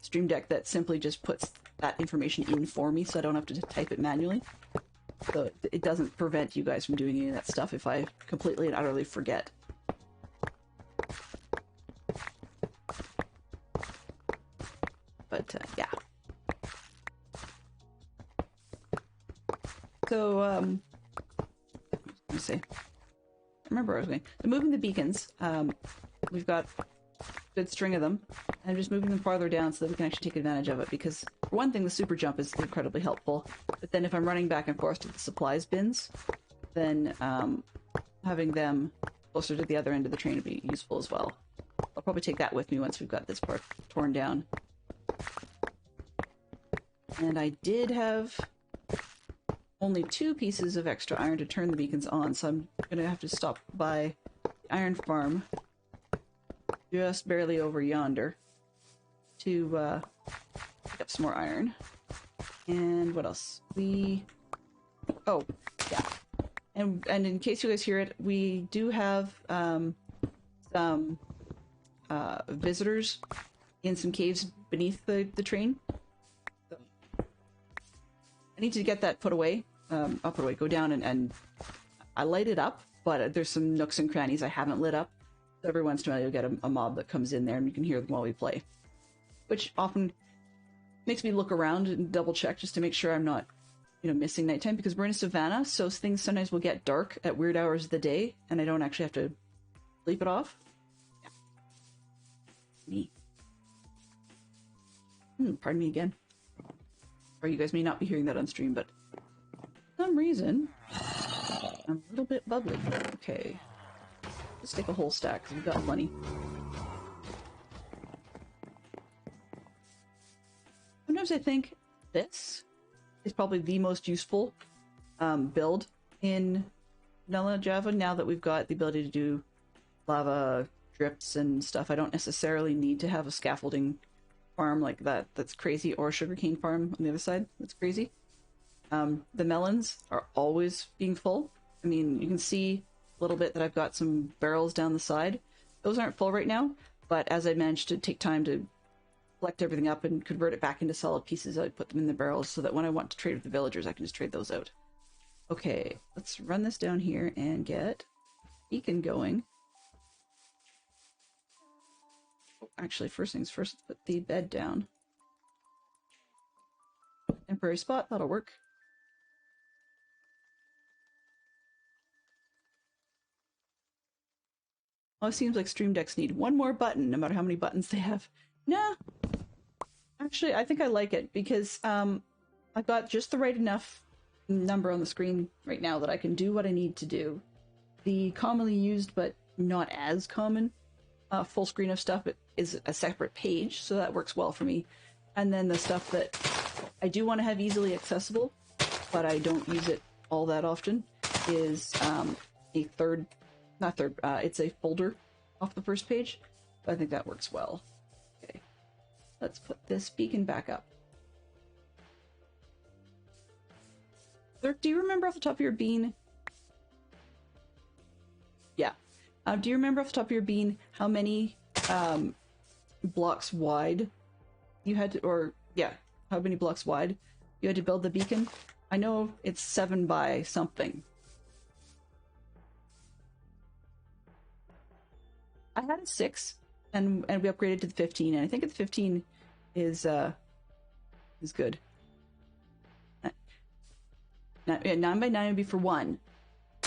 Stream Deck that simply just puts that information in for me, so I don't have to type it manually. So it doesn't prevent you guys from doing any of that stuff if I completely and utterly forget. But yeah. So let me see. I remember I was going. So moving the beacons. We've got a good string of them. I'm just moving them farther down so that we can actually take advantage of it, because for one thing, the super jump is incredibly helpful. But then if I'm running back and forth to the supplies bins, then having them closer to the other end of the train would be useful as well. I'll probably take that with me once we've got this part torn down. And I did have only 2 pieces of extra iron to turn the beacons on, so I'm gonna have to stop by the iron farm just barely over yonder to pick up some more iron. And what else? Oh, yeah. And in case you guys hear it, we do have some visitors in some caves beneath the train. So I need to get that put away. I'll put away, go down and I light it up, but there's some nooks and crannies I haven't lit up. So every once in a while you'll get a mob that comes in there and you can hear them while we play. Which often makes me look around and double check just to make sure I'm not, missing nighttime, because we're in a savannah, so things sometimes will get dark at weird hours of the day, and I don't actually have to sleep it off. Yeah. Me. Pardon me again. Or you guys may not be hearing that on stream, but for some reason, I'm a little bit bubbly. Okay. Let's take a whole stack, because we've got plenty. Sometimes I think this is probably the most useful build in vanilla Java, now that we've got the ability to do lava drips and stuff. I don't necessarily need to have a scaffolding farm like that's crazy, or a sugarcane farm on the other side that's crazy. The melons are always being full, I mean, you can see a little bit that I've got some barrels down the side. Those aren't full right now, but as I managed to take time to collect everything up and convert it back into solid pieces, I put them in the barrels so that when I want to trade with the villagers, I can just trade those out. Okay, let's run this down here and get beacon going. Actually, first things first, let's put the bed down. Temporary spot, that'll work. Oh, it seems like Stream Decks need one more button, no matter how many buttons they have. Nah, actually, I think I like it because I've got just the right enough number on the screen right now that I can do what I need to do. The commonly used but not as common full screen of stuff is a separate page, so that works well for me. And then the stuff that I do want to have easily accessible, but I don't use it all that often, is a third, not third, it's a folder off the first page. I think that works well. Okay, let's put this beacon back up. Dirk, do you remember off the top of your bean? Yeah. Do you remember off the top of your bean how many blocks wide you had to, or yeah, how many blocks wide you had to build the beacon? I know it's 7 by something. I had a 6, and we upgraded to the 15, and I think the 15 is good. 9 by 9 would be for 1,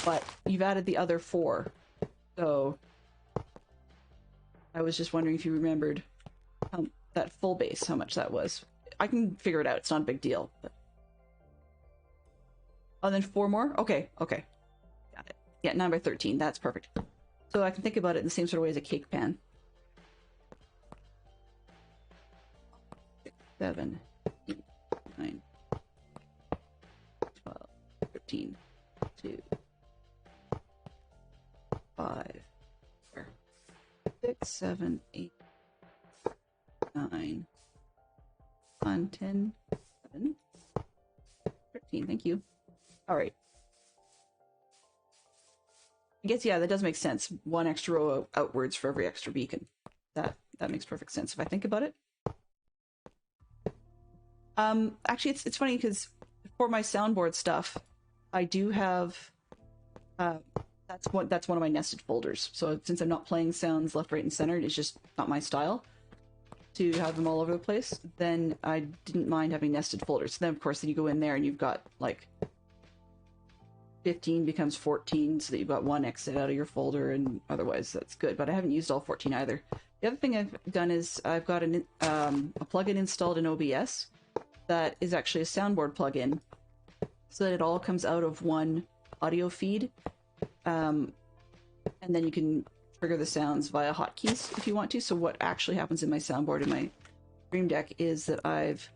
but you've added the other 4. So I was just wondering if you remembered that full base, how much that was. I can figure it out. It's not a big deal. But... oh, then 4 more? Okay, okay. Got it. Yeah, 9 by 13. That's perfect. So I can think about it in the same sort of way as a cake pan. 6, 7, 8, 9, 12, 13, 2, 5, 6, 7, 8, 9, 10, 11, 13. Thank you. All right. I guess, yeah, that does make sense. 1 extra row outwards for every extra beacon. That makes perfect sense if I think about it. Actually, it's funny because for my soundboard stuff, I do have that's one of my nested folders. So since I'm not playing sounds left, right, and center, it's just not my style to have them all over the place, then I didn't mind having nested folders. So then, of course, then you go in there and you've got, like, 15 becomes 14, so that you've got 1 exit out of your folder, and otherwise that's good. But I haven't used all 14 either. The other thing I've done is I've got a plugin installed in OBS that is actually a soundboard plugin, so that it all comes out of one audio feed, and then you can trigger the sounds via hotkeys if you want to. So what actually happens in my soundboard in my Stream Deck is that I've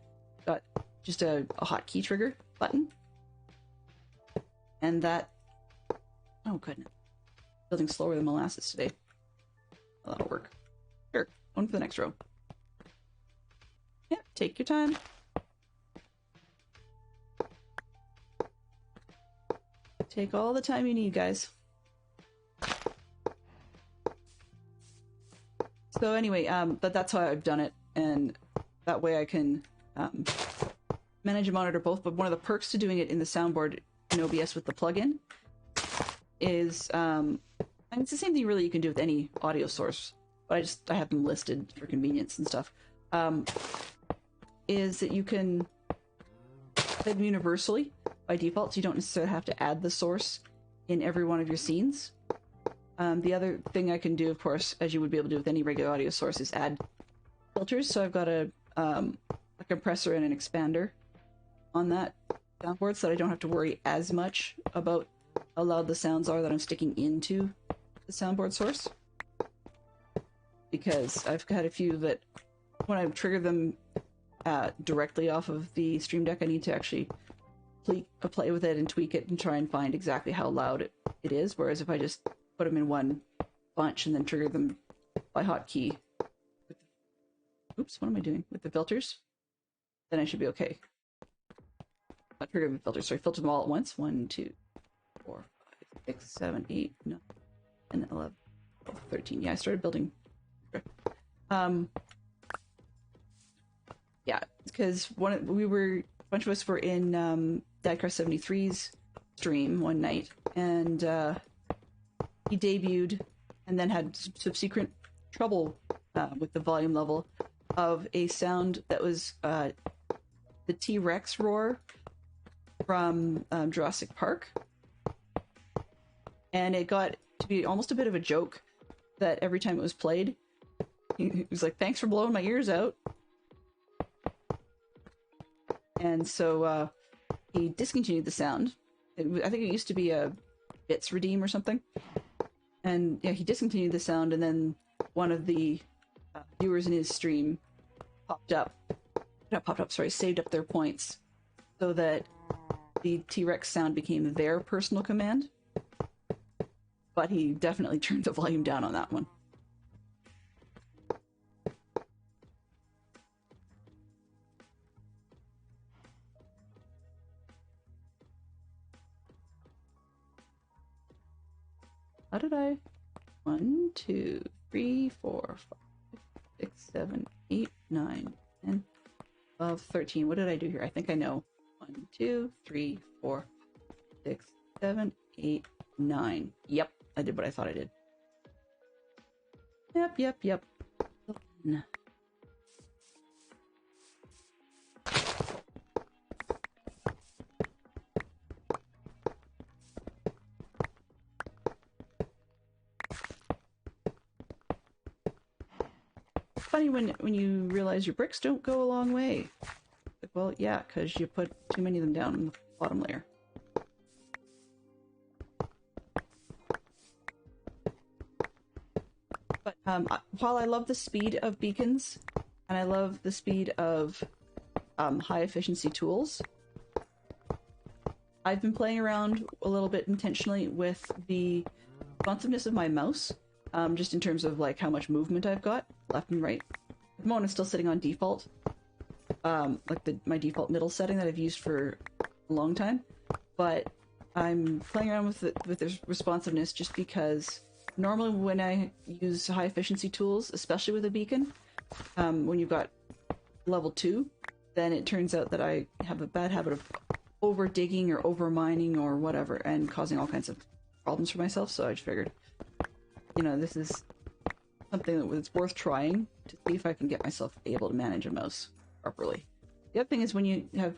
got just a hotkey trigger button, and that, oh goodness, building slower than molasses today. Well, that'll work. Sure, on for the next row. Yeah, take your time. Take all the time you need, guys. So anyway, but that's how I've done it, and that way I can manage and monitor both. But one of the perks to doing it in the soundboard in OBS with the plugin is, and it's the same thing really you can do with any audio source, but I have them listed for convenience and stuff, is that you can play them universally by default, so you don't necessarily have to add the source in every one of your scenes. The other thing I can do, of course, as you would be able to do with any regular audio source, is add filters. So I've got a compressor and an expander on that soundboard, so that I don't have to worry as much about how loud the sounds are that I'm sticking into the soundboard source. Because I've had a few that, when I trigger them directly off of the Stream Deck, I need to actually play with it and tweak it and try and find exactly how loud it is. Whereas if I just put them in one bunch and then trigger them by hotkey, oops, what am I doing with the filters? Then I should be okay. Not trigger the filters, sorry, filter them all at once. 1, 2, 4, 6, 7, 8, 9, 10, 11, 12, 13. Yeah, I started building. Yeah, because a bunch of us were in Diecraft73's stream one night, and he debuted and then had subsequent trouble with the volume level of a sound that was the T-Rex roar from Jurassic Park. And it got to be almost a bit of a joke that every time it was played, he was like, "Thanks for blowing my ears out." And so he discontinued the sound. I think it used to be a bits redeem or something. And yeah, he discontinued the sound, and then one of the viewers in his stream saved up their points so that the T-Rex sound became their personal command. But he definitely turned the volume down on that one. How did I? 1, 2, 3, 4, 5, 6, 7, 8, 9, 10, 12, 13. What did I do here? I think I know. 1, 2, 3, 4, 6, 7, 8, 9. Yep, I did what I thought I did. Yep. Funny when you realize your bricks don't go a long way. Like, well, yeah, because you put too many of them down in the bottom layer. But while I love the speed of beacons, and I love the speed of high efficiency tools, I've been playing around a little bit intentionally with the responsiveness of my mouse, just in terms of like how much movement I've got left and right. At the moment, I'm still sitting on default, like my default middle setting that I've used for a long time. But I'm playing around with this responsiveness just because normally when I use high efficiency tools, especially with a beacon, when you've got level 2, then it turns out that I have a bad habit of over digging or over mining or whatever and causing all kinds of problems for myself. So I just figured, this is something that's worth trying to see if I can get myself able to manage a mouse properly. The other thing is when you have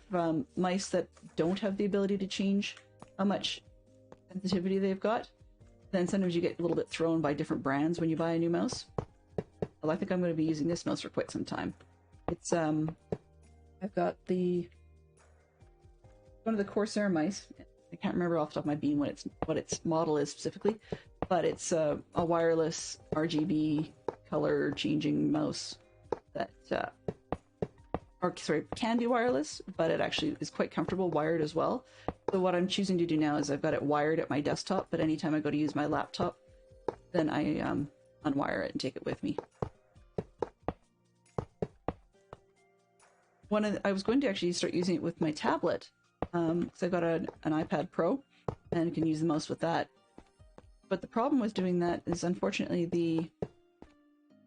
mice that don't have the ability to change how much sensitivity they've got, then sometimes you get a little bit thrown by different brands when you buy a new mouse. Well, I think I'm going to be using this mouse for quite some time. It's I've got one of the Corsair mice. I can't remember off the top of my bean what its model is specifically, but it's a wireless RGB color changing mouse that can be wireless, but it actually is quite comfortable wired as well. So what I'm choosing to do now is I've got it wired at my desktop, but anytime I go to use my laptop, then I unwire it and take it with me. I was going to actually start using it with my tablet, because I've got an iPad Pro and can use the mouse with that. But the problem with doing that is, unfortunately, the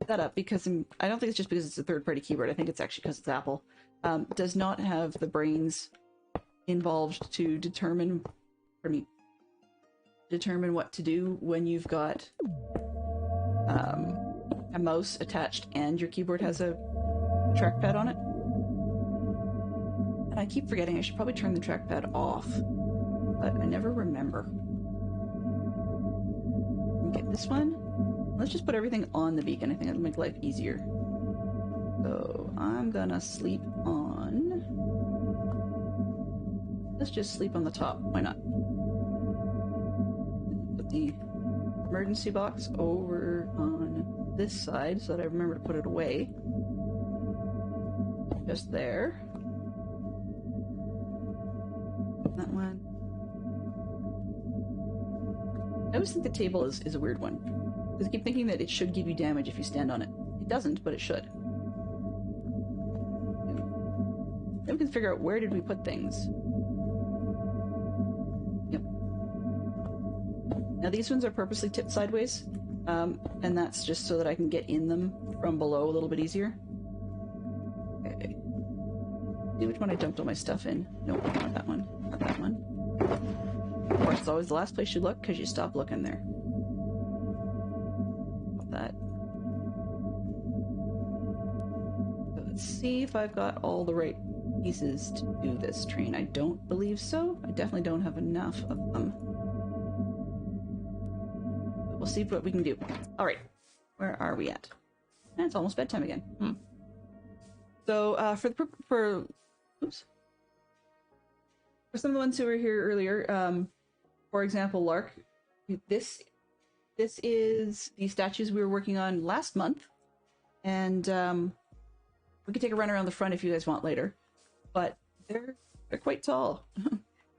setup, because I don't think it's just because it's a third-party keyboard, I think it's actually because it's Apple, does not have the brains involved to determine what to do when you've got a mouse attached and your keyboard has a trackpad on it. And I keep forgetting I should probably turn the trackpad off, but I never remember. Okay, this one. Let's just put everything on the beacon. I think it'll make life easier. So I'm gonna sleep on... Let's just sleep on the top. Why not? Put the emergency box over on this side so that I remember to put it away. Just there. That one. I always think the table is a weird one. Because I keep thinking that it should give you damage if you stand on it. It doesn't, but it should. Then we can figure out where did we put things. Yep. Now these ones are purposely tipped sideways, and that's just so that I can get in them from below a little bit easier. Okay. See which one I dumped all my stuff in. Nope, not that one. Not that one. Of course, it's always the last place you look because you stop looking there. That. So let's see if I've got all the right pieces to do this train. I don't believe so. I definitely don't have enough of them. But we'll see what we can do. Alright, where are we at? And it's almost bedtime again. So for some of the ones who were here earlier, for example, Lark, this is the statues we were working on last month, and we could take a run around the front if you guys want later. But they're quite tall,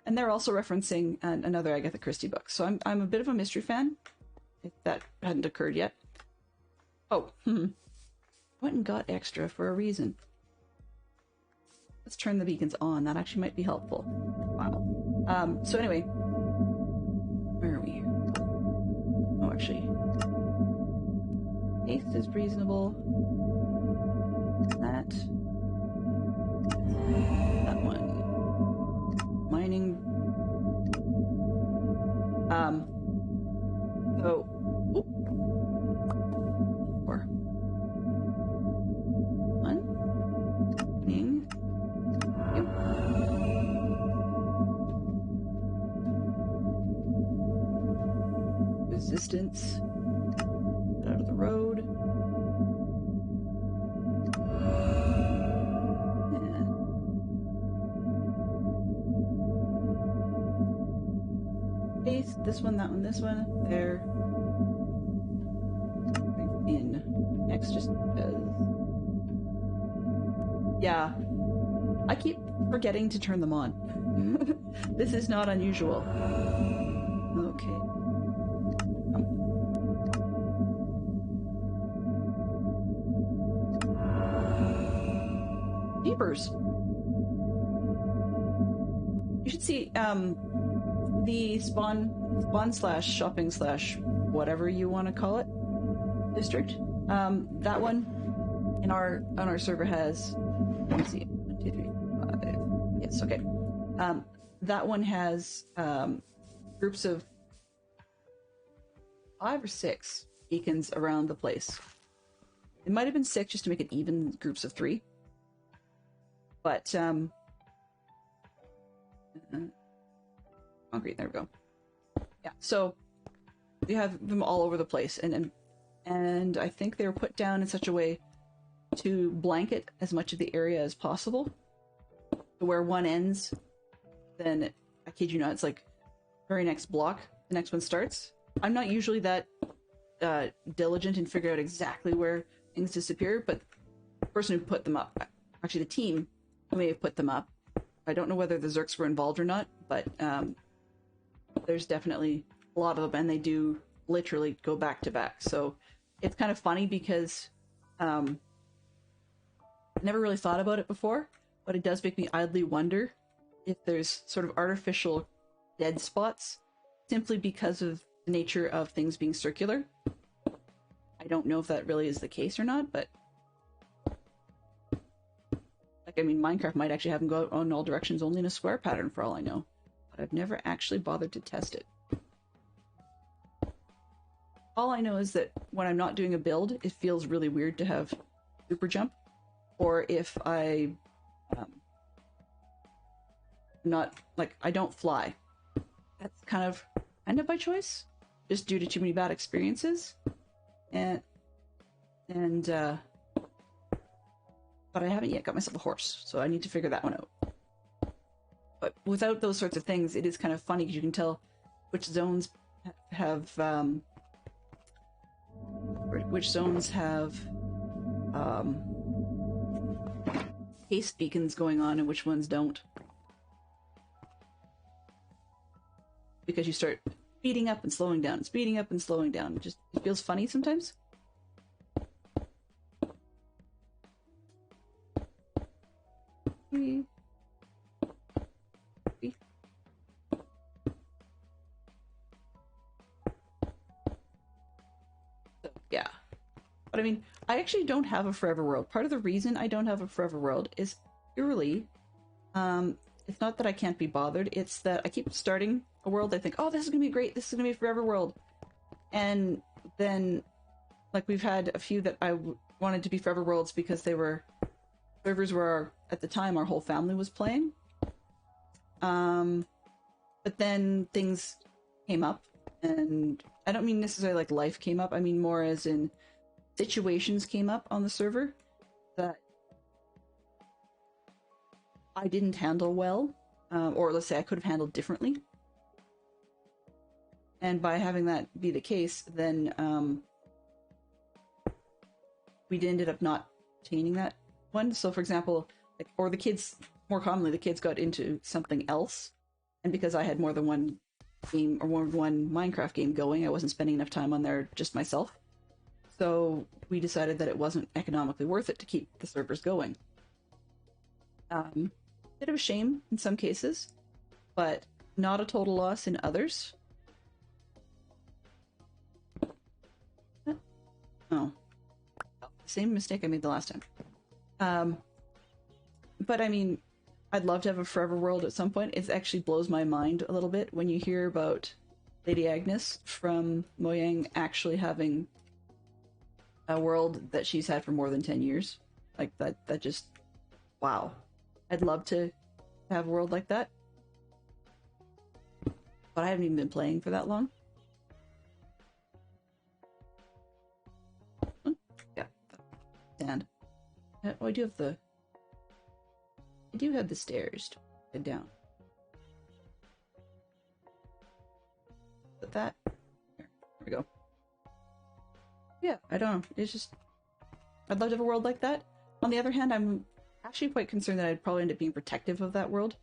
and they're also referencing another Agatha Christie book. So I'm a bit of a mystery fan, if that hadn't occurred yet. Oh, went and got extra for a reason. Let's turn the beacons on. That actually might be helpful. Wow. So anyway, where are we here? Oh, actually, haste is reasonable. That one. Mining. So, four. One. Mining. Resistance. Get out of the road. Base, this one, that one, this one, there. In next, just because. Yeah, I keep forgetting to turn them on. This is not unusual. Okay. Jeepers. You should see the spawn slash shopping slash whatever you want to call it district. That one on our server has, let me see, 1, 2, 3, 5. Yes, okay. That one has groups of 5 or 6 beacons around the place. It might have been 6 just to make it even groups of 3. But concrete, there we go. Yeah, so you have them all over the place, and I think they were put down in such a way to blanket as much of the area as possible. So where one ends, then I kid you not, it's like very next block, the next one starts. I'm not usually that diligent in figuring out exactly where things disappear, but the person who put them up, actually the team who may have put them up, I don't know whether the Zerks were involved or not, but there's definitely a lot of them, and they do literally go back to back. So it's kind of funny because I never really thought about it before, but it does make me idly wonder if there's sort of artificial dead spots simply because of the nature of things being circular. I don't know if that really is the case or not, but like, I mean, Minecraft might actually have them go out in all directions only in a square pattern for all I know, but I've never actually bothered to test it. All I know is that when I'm not doing a build, it feels really weird to have super jump, or if I not, like, I don't fly. That's kind of by choice, just due to too many bad experiences, but I haven't yet got myself a horse, so I need to figure that one out. But without those sorts of things, it is kind of funny because you can tell which zones have haste beacons going on and which ones don't. Because you start speeding up and slowing down, speeding up and slowing down. It feels funny sometimes. Yeah. But I mean, I actually don't have a forever world. Part of the reason I don't have a forever world is purely, it's not that I can't be bothered, it's that I keep starting a world, I think, oh, this is gonna be great, this is gonna be a forever world. And then, like, we've had a few that I wanted to be forever worlds because they were servers where, at the time, our whole family was playing. But then things came up, and I don't mean necessarily like life came up, I mean more as in situations came up on the server that I didn't handle well, or let's say I could have handled differently. And by having that be the case, then we ended up not obtaining that one. So for example, like, or the kids, more commonly, the kids got into something else. And because I had more than one game or more than one Minecraft game going, I wasn't spending enough time on there just myself. So we decided that it wasn't economically worth it to keep the servers going. Bit of a shame in some cases, but not a total loss in others. Oh. Same mistake I made the last time. But I mean, I'd love to have a forever world at some point. It actually blows my mind a little bit when you hear about Lady Agnes from Mojang actually having a world that she's had for more than 10 years. Like, that just, wow. I'd love to have a world like that. But I haven't even been playing for that long. Yeah. Stand. Oh, I do have the stairs to get down. Put that. There we go. Yeah, I don't know. It's just, I'd love to have a world like that. On the other hand, I'm actually quite concerned that I'd probably end up being protective of that world,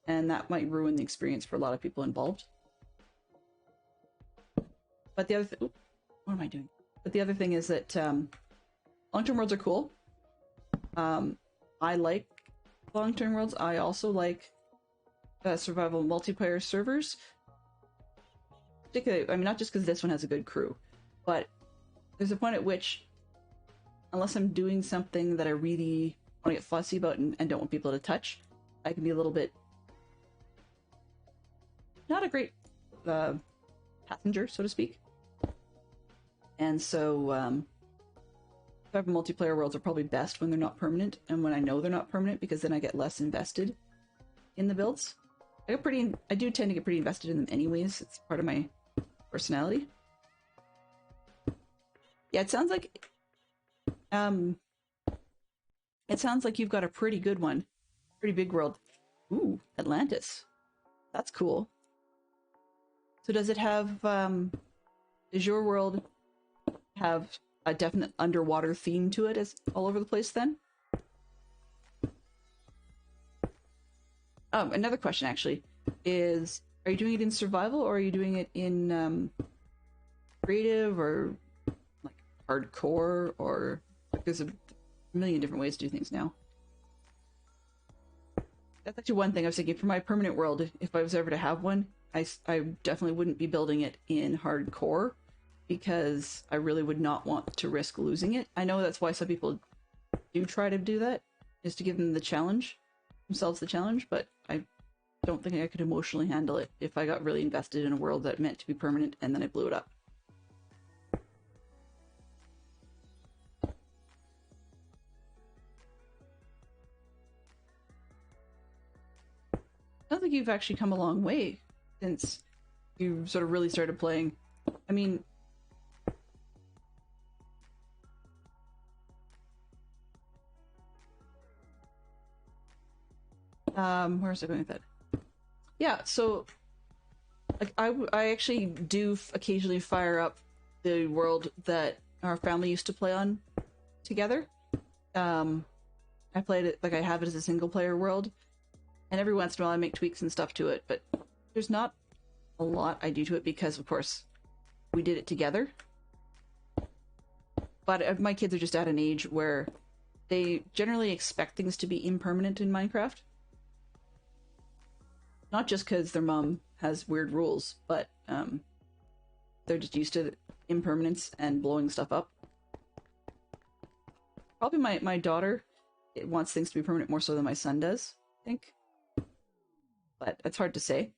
and that might ruin the experience for a lot of people involved. But the other thing, what am I doing? But the other thing is that long-term worlds are cool. I like long-term worlds. I also like survival multiplayer servers. Particularly, I mean, not just because this one has a good crew, but there's a point at which, unless I'm doing something that I really want to get fussy about and don't want people to touch, I can be a little bit not a great passenger, so to speak. And so survival multiplayer worlds are probably best when they're not permanent, and when I know they're not permanent, because then I get less invested in the builds. I do tend to get pretty invested in them anyways. It's part of my personality. Yeah, it sounds like you've got a pretty good one. Pretty big world. Ooh, Atlantis. That's cool. So does it have does your world have a definite underwater theme to it as all over the place then? Another question actually is, are you doing it in survival or are you doing it in creative or like hardcore, or like, there's a million different ways to do things now. That's actually one thing I was thinking for my permanent world. If I was ever to have one, I definitely wouldn't be building it in hardcore, because I really would not want to risk losing it. I know that's why some people do try to do that, is to give them the challenge, themselves the challenge, but I don't think I could emotionally handle it if I got really invested in a world that meant to be permanent and then I blew it up. I don't think you've actually come a long way since you sort of really started playing. I mean, where was I going with that? Yeah, so like I actually do occasionally fire up the world that our family used to play on together. I played it, like I have it as a single player world, and every once in a while I make tweaks and stuff to it, but there's not a lot I do to it because, of course, we did it together. But my kids are just at an age where they generally expect things to be impermanent in Minecraft. Not just because their mom has weird rules, but they're just used to impermanence and blowing stuff up. Probably my daughter wants things to be permanent more so than my son does, I think. But it's hard to say.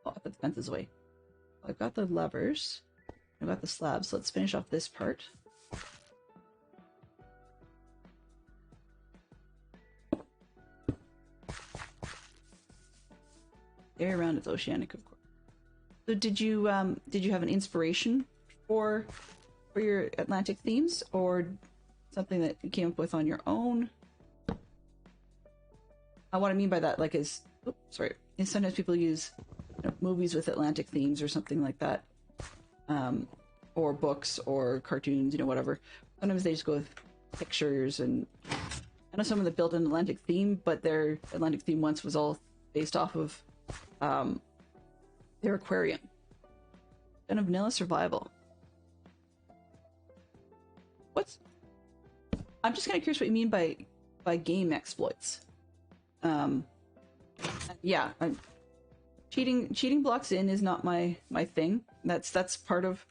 Oh, I put the fences away. I've got the levers. I've got the slabs. So let's finish off this part. The area around it's oceanic, of course. So did you have an inspiration for your Atlantic themes, or something that you came up with on your own? What I mean by that, like, is sometimes people use movies with Atlantic themes or something like that, or books or cartoons, whatever. Sometimes they just go with pictures, and I know someone that built an Atlantic theme, but their Atlantic theme once was all based off of their aquarium. And of vanilla survival. I'm just kind of curious what you mean by game exploits. Yeah, cheating blocks in is not my thing. That's part of.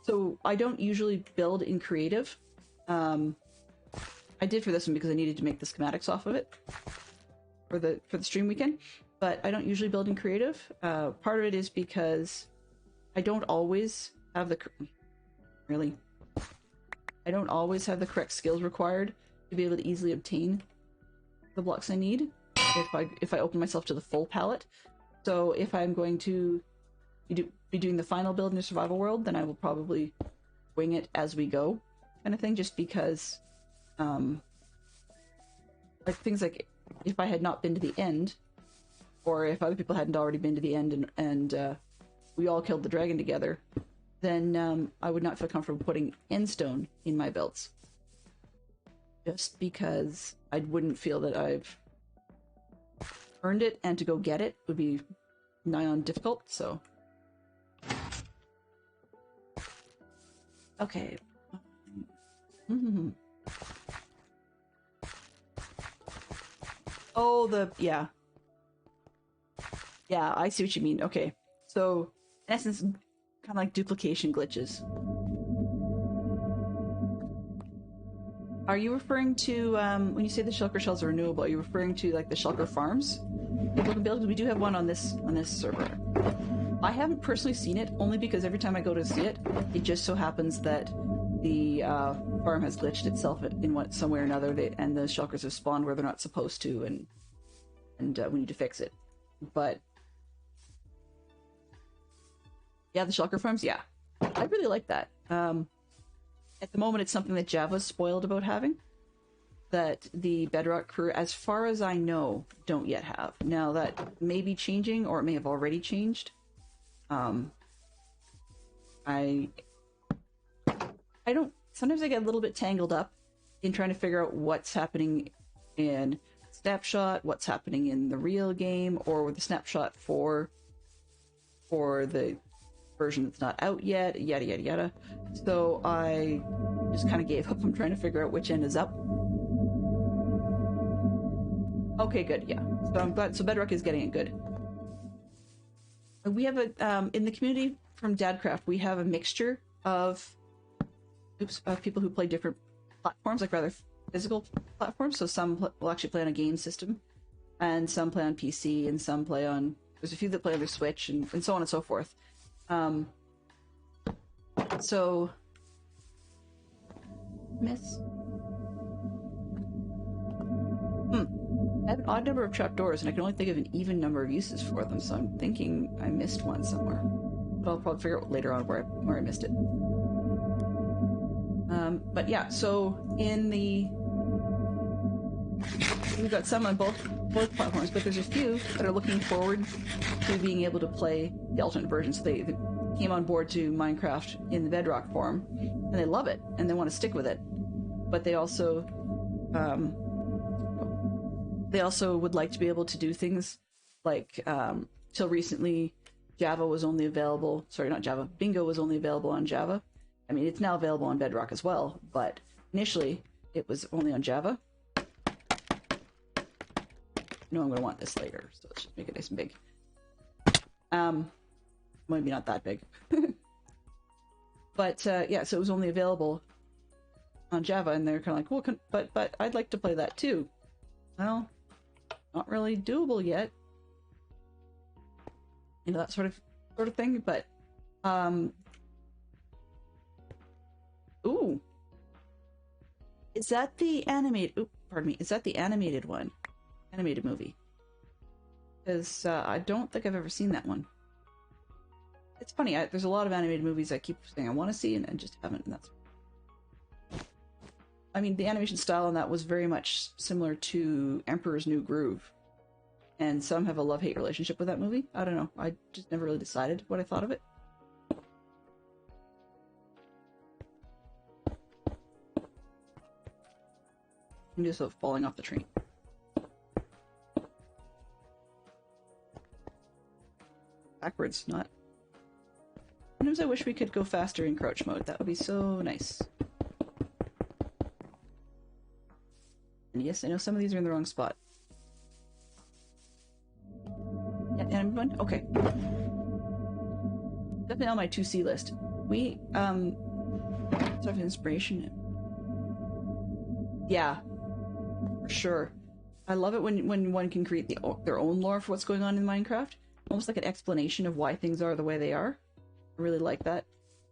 So I don't usually build in creative. I did for this one because I needed to make the schematics off of it for the stream weekend. But I don't usually build in creative. Part of it is because I don't always have the correct skills required to be able to easily obtain the blocks I need if I open myself to the full palette. So if I'm going to be doing the final build in the survival world, then I will probably wing it as we go, kind of thing. Just because, like things like if I had not been to the end, or if other people hadn't already been to the end and we all killed the dragon together, then I would not feel comfortable putting endstone in my builds. Just because I wouldn't feel that I've earned it, and to go get it would be nigh on difficult, so. Okay. Oh, yeah. Yeah, I see what you mean. Okay. So, in essence, kind of like duplication glitches. Are you referring to, when you say the shulker shells are renewable, are you referring to like the shulker farms people can build? Because we do have one on this server. I haven't personally seen it, only because every time I go to see it, it just so happens that the farm has glitched itself in some way or another, and the shulkers have spawned where they're not supposed to, and we need to fix it. But yeah, the shulker farms, yeah, I really like that. At the moment, it's something that Java's spoiled about having, that the Bedrock crew, as far as I know, don't yet have. Now, that may be changing, or it may have already changed. I don't... Sometimes I get a little bit tangled up in trying to figure out what's happening in Snapshot, what's happening in the real game, or with the Snapshot for the version that's not out yet, yada yada yada. So I just kind of gave up. I'm trying to figure out which end is up. Okay, good, yeah. So I'm glad. So Bedrock is getting it good. We have a in the community from Dadcraft, we have a mixture of people who play different platforms, like rather physical platforms. So some will actually play on a game system, and some play on PC, and some play on. There's a few that play on their Switch, and so on and so forth. So, miss. I have an odd number of trapdoors, and I can only think of an even number of uses for them, so I'm thinking I missed one somewhere. But I'll probably figure out later on where I missed it. But yeah, so we've got some on both platforms, but there's a few that are looking forward to being able to play the alternate version. So they came on board to Minecraft in the Bedrock form, and they love it, and they want to stick with it. But they also would like to be able to do things like, till recently, Java was only available. Sorry, not Java. Bingo was only available on Java. I mean, it's now available on Bedrock as well, but initially it was only on Java. know I'm going to want this later, so let's just make it nice and big. Maybe not that big. But yeah, so it was only available on Java, and they're kind of like, well, but I'd like to play that too. Well, not really doable yet. You know, that sort of thing, but ooh. Is that the animated... Ooh, pardon me. Is that the animated one? Animated movie? Because I don't think I've ever seen that one. It's funny, there's a lot of animated movies I keep saying I want to see and just haven't, and that's... I mean, the animation style on that was very much similar to Emperor's New Groove. And some have a love-hate relationship with that movie. I don't know. I just never really decided what I thought of it. I'm just falling off the train. Backwards, not... Sometimes I wish we could go faster in crouch mode. That would be so nice. And yes, I know some of these are in the wrong spot. Yeah, and I'm going... Okay. Definitely on my 2C list. We, sort of inspiration. Yeah. For sure. I love it when one can create their own lore for what's going on in Minecraft. Almost like an explanation of why things are the way they are. I really like that.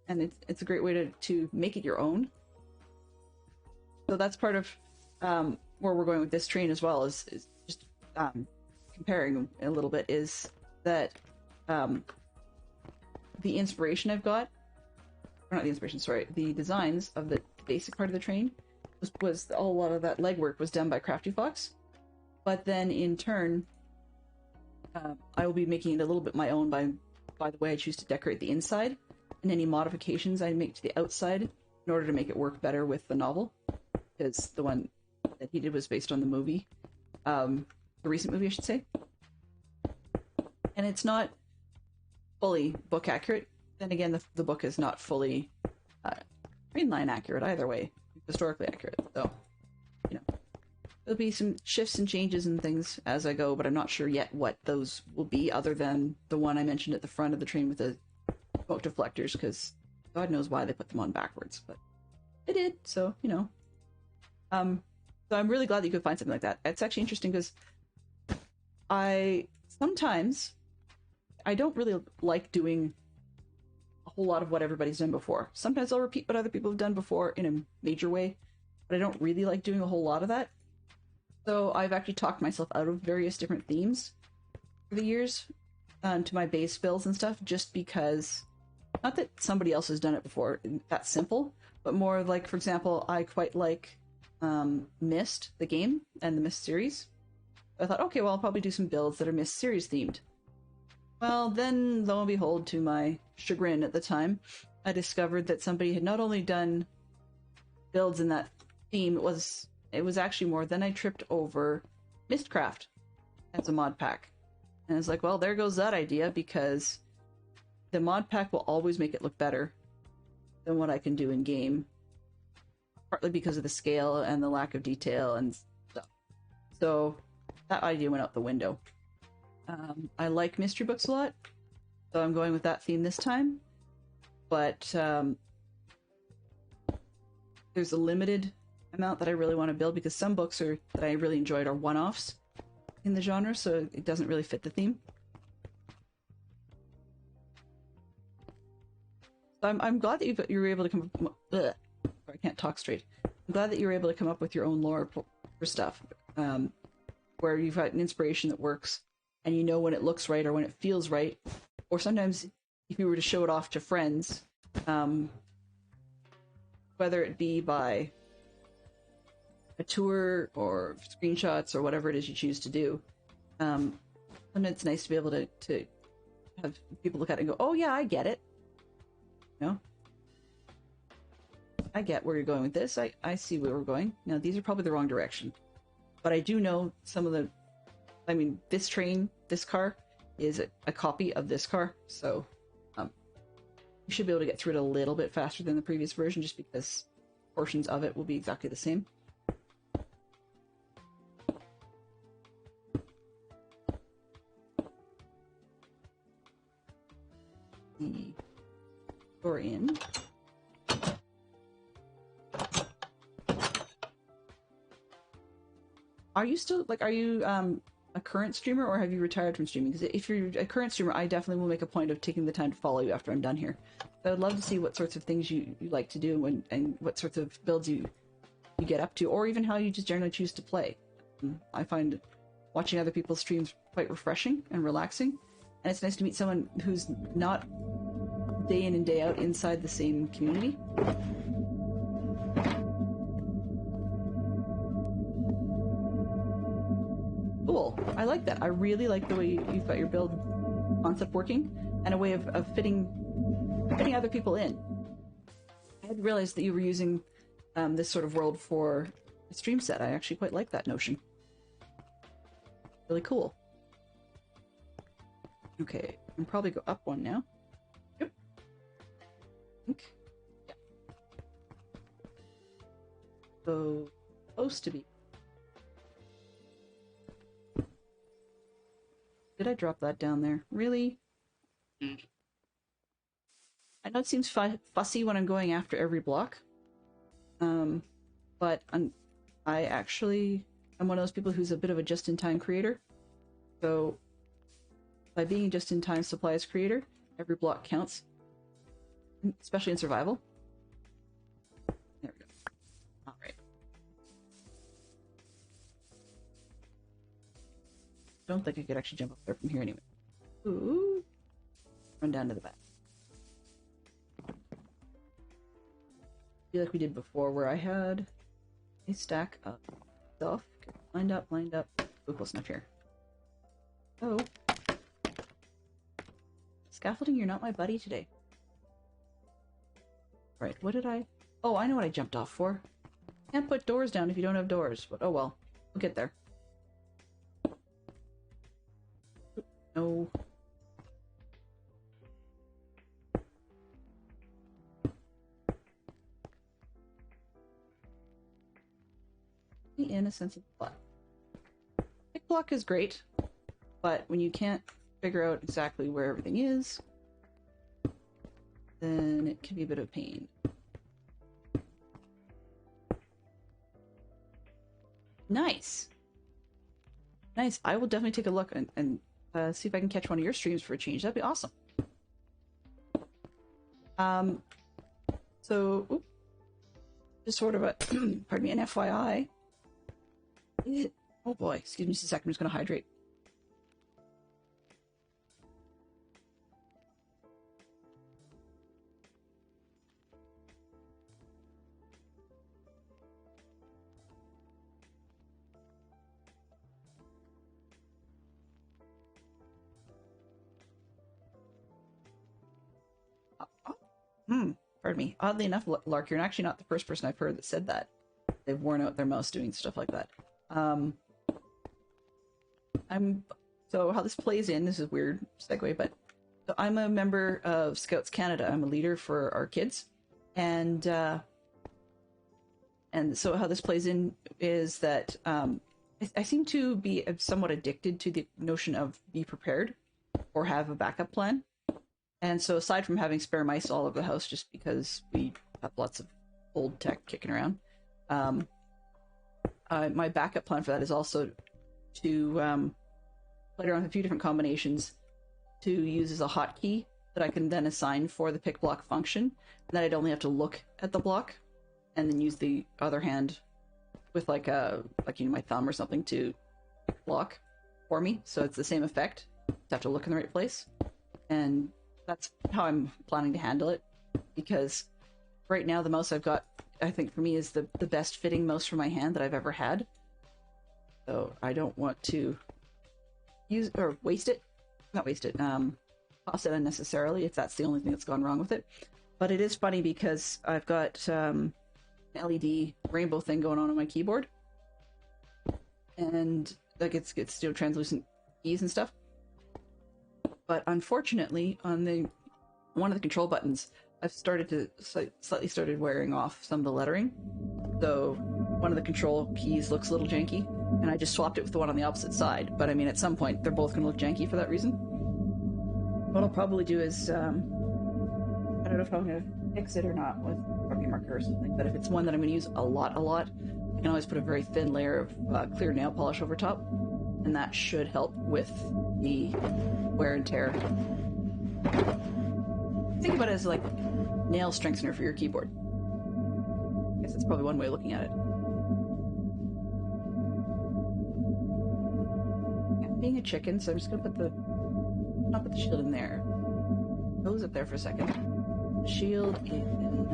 And it's a great way to make it your own. So that's part of where we're going with this train as well, is just comparing a little bit, is that the inspiration I've got, or not the inspiration, sorry, the designs of the basic part of the train was a lot of that legwork was done by Crafty Fox. But then in turn, I will be making it a little bit my own by the way I choose to decorate the inside, and any modifications I make to the outside in order to make it work better with the novel, because the one that he did was based on the movie, the recent movie I should say, and it's not fully book accurate. Then again, the book is not fully mainline accurate either way, historically accurate, so you know. There'll be some shifts and changes and things as I go, but I'm not sure yet what those will be, other than the one I mentioned at the front of the train with the smoke deflectors, because God knows why they put them on backwards, but they did, so, you know. So I'm really glad that you could find something like that. It's actually interesting, because sometimes I don't really like doing a whole lot of what everybody's done before. Sometimes I'll repeat what other people have done before in a major way, but I don't really like doing a whole lot of that. So I've actually talked myself out of various different themes for the years to my base builds and stuff, just because, not that somebody else has done it before, that's simple, but more like, for example, I quite like Myst, the game, and the Myst series. I thought, okay, well, I'll probably do some builds that are Myst series themed. Well, then, lo and behold, to my chagrin at the time, I discovered that somebody had not only done builds in that theme, it was actually more. Then I tripped over Mistcraft as a mod pack. And it's like, well, there goes that idea, because the mod pack will always make it look better than what I can do in game. Partly because of the scale and the lack of detail and stuff. So that idea went out the window. I like mystery books a lot, so I'm going with that theme this time. But there's a limited amount that I really want to build, because some books that I really enjoyed are one-offs in the genre, so it doesn't really fit the theme. So I'm glad that you were able to come up... Ugh, I can't talk straight. I'm glad that you were able to come up with your own lore for stuff, where you've got an inspiration that works, and you know when it looks right or when it feels right, or sometimes if you were to show it off to friends, whether it be by a tour or screenshots or whatever it is you choose to do, sometimes it's nice to be able to have people look at it and go, oh yeah, I get it. You know? I get where you're going with this. I see where we're going. Now, these are probably the wrong direction. But I do know some of the... I mean, this car, is a copy of this car, so you should be able to get through it a little bit faster than the previous version, just because portions of it will be exactly the same. the door in. Are you still, like, are you a current streamer, or have you retired from streaming? Because if you're a current streamer, I definitely will make a point of taking the time to follow you after I'm done here. I would love to see what sorts of things you like to do and what sorts of builds you get up to, or even how you just generally choose to play. I find watching other people's streams quite refreshing and relaxing, and it's nice to meet someone who's not day in and day out inside the same community. Cool. I like that. I really like the way you've got your build concept working, and a way of fitting other people in. I hadn't realized that you were using this sort of world for a stream set. I actually quite like that notion. Really cool. Okay, I can probably go up one now. Yep. I think. Yeah. So, supposed to be. Did I drop that down there? Really? I know it seems fussy when I'm going after every block. But I actually am one of those people who's a bit of a just-in-time creator. So, by being a just-in-time supplies creator, every block counts. Especially in survival. There we go. Alright. Don't think I could actually jump up there from here anyway. Ooh. Run down to the back. I feel like we did before, where I had a stack of stuff lined up. Ooh, close enough here. Oh. Scaffolding, you're not my buddy today. Right, what did I... Oh, I know what I jumped off for. Can't put doors down if you don't have doors, but oh well. We'll get there. No. The innocence of the block. Pick block is great, but when you can't figure out exactly where everything is, then it can be a bit of a pain. Nice. Nice. I will definitely take a look and see if I can catch one of your streams for a change. That'd be awesome. So, just sort of a, pardon me, an FYI. Oh boy, excuse me just a second, I'm just going to hydrate. Pardon me. Oddly enough, Lark, you're actually not the first person I've heard that said that. They've worn out their mouse doing stuff like that. So how this plays in, this is a weird segue, but so I'm a member of Scouts Canada. I'm a leader for our kids. And so how this plays in is that I seem to be somewhat addicted to the notion of be prepared or have a backup plan. And so aside from having spare mice all over the house just because we have lots of old tech kicking around, my backup plan for that is also to play around with a few different combinations to use as a hotkey that I can then assign for the pick block function, and that I'd only have to look at the block and then use the other hand with like my thumb or something to block for me. So it's the same effect. Just have to look in the right place. And that's how I'm planning to handle it, because right now the mouse I've got, I think for me, is the best fitting mouse for my hand that I've ever had. So I don't want to use or waste it. Not waste it. Toss it unnecessarily if that's the only thing that's gone wrong with it. But it is funny because I've got an LED rainbow thing going on my keyboard, and like it's translucent keys and stuff. But unfortunately, on one of the control buttons, I've started to slightly started wearing off some of the lettering. So one of the control keys looks a little janky, and I just swapped it with the one on the opposite side. But I mean, at some point, they're both going to look janky for that reason. What I'll probably do is I don't know if I'm going to fix it or not with Sharpie marker or something, but if it's one that I'm going to use a lot, I can always put a very thin layer of clear nail polish over top, and that should help with the wear and tear. Think about it as like nail strengthener for your keyboard. I guess that's probably one way of looking at it. Yeah, being a chicken, so I'm just going to not put the shield in there. Close it there for a second. The shield in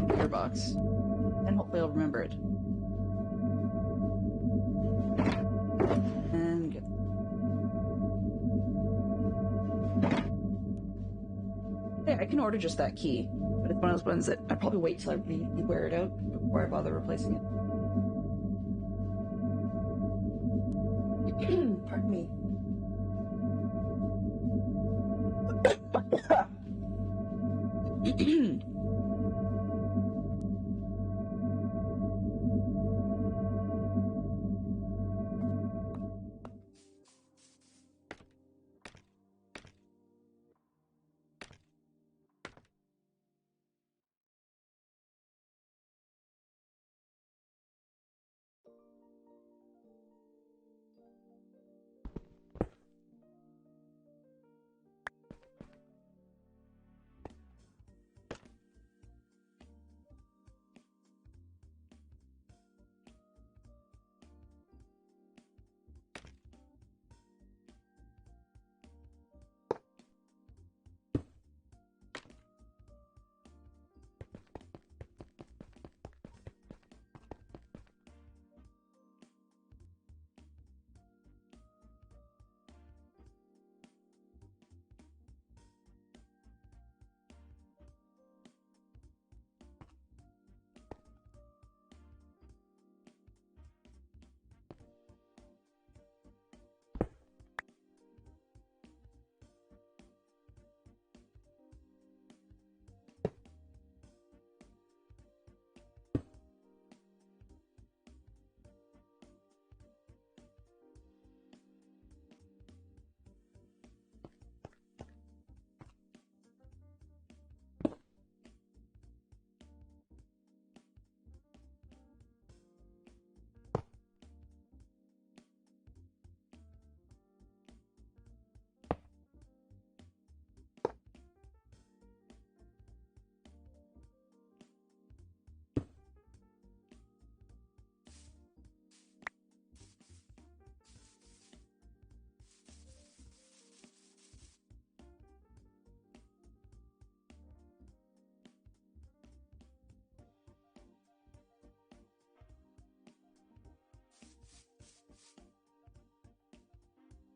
the gear box. And hopefully I'll remember it. And get... Yeah, I can order just that key, but it's one of those ones that I'd probably wait till I really wear it out before I bother replacing it. Pardon me.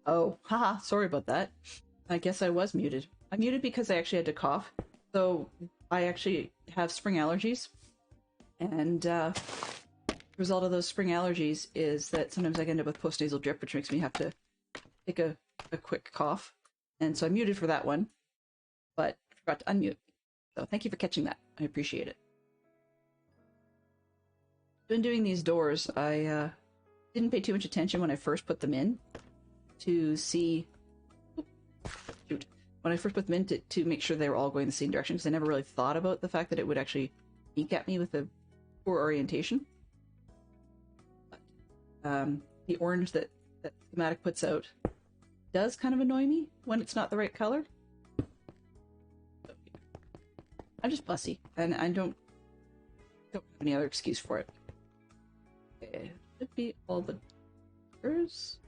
Oh, haha, sorry about that. I guess I was muted. I muted because I actually had to cough. So I actually have spring allergies. And the result of those spring allergies is that sometimes I end up with postnasal drip, which makes me have to take a quick cough. And so I muted for that one, but forgot to unmute. So thank you for catching that. I appreciate it. Been doing these doors. I didn't pay too much attention when I first put them in to see... Shoot. When I first put them in to make sure they were all going the same direction, because I never really thought about the fact that it would actually peek at me with a poor orientation. But, the orange that schematic puts out does kind of annoy me when it's not the right color. I'm just fussy, and I don't have any other excuse for it. Okay, should be all the colors.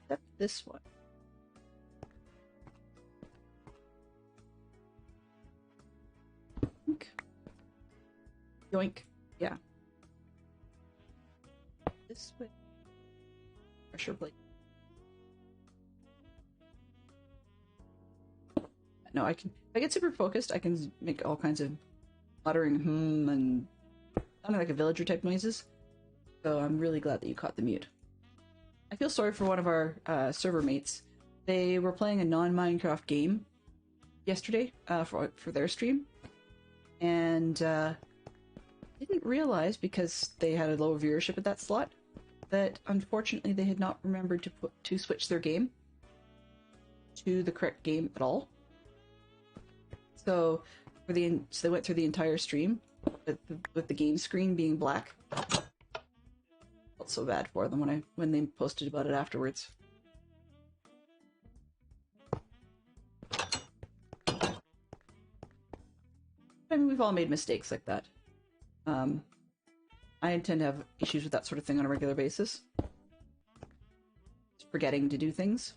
Except this one. Yoink. Yoink. Yeah. This way. Pressure plate. No, I can. If I get super focused, I can make all kinds of muttering and sounding like a villager type noises. So I'm really glad that you caught the mute. I feel sorry for one of our server mates. They were playing a non-Minecraft game yesterday for their stream, and didn't realize, because they had a low viewership at that slot, that unfortunately they had not remembered to switch their game. to the correct game at all. So they went through the entire stream with the game screen being black. Felt so bad for them when they posted about it afterwards. I mean, we've all made mistakes like that. I tend to have issues with that sort of thing on a regular basis. Just forgetting to do things.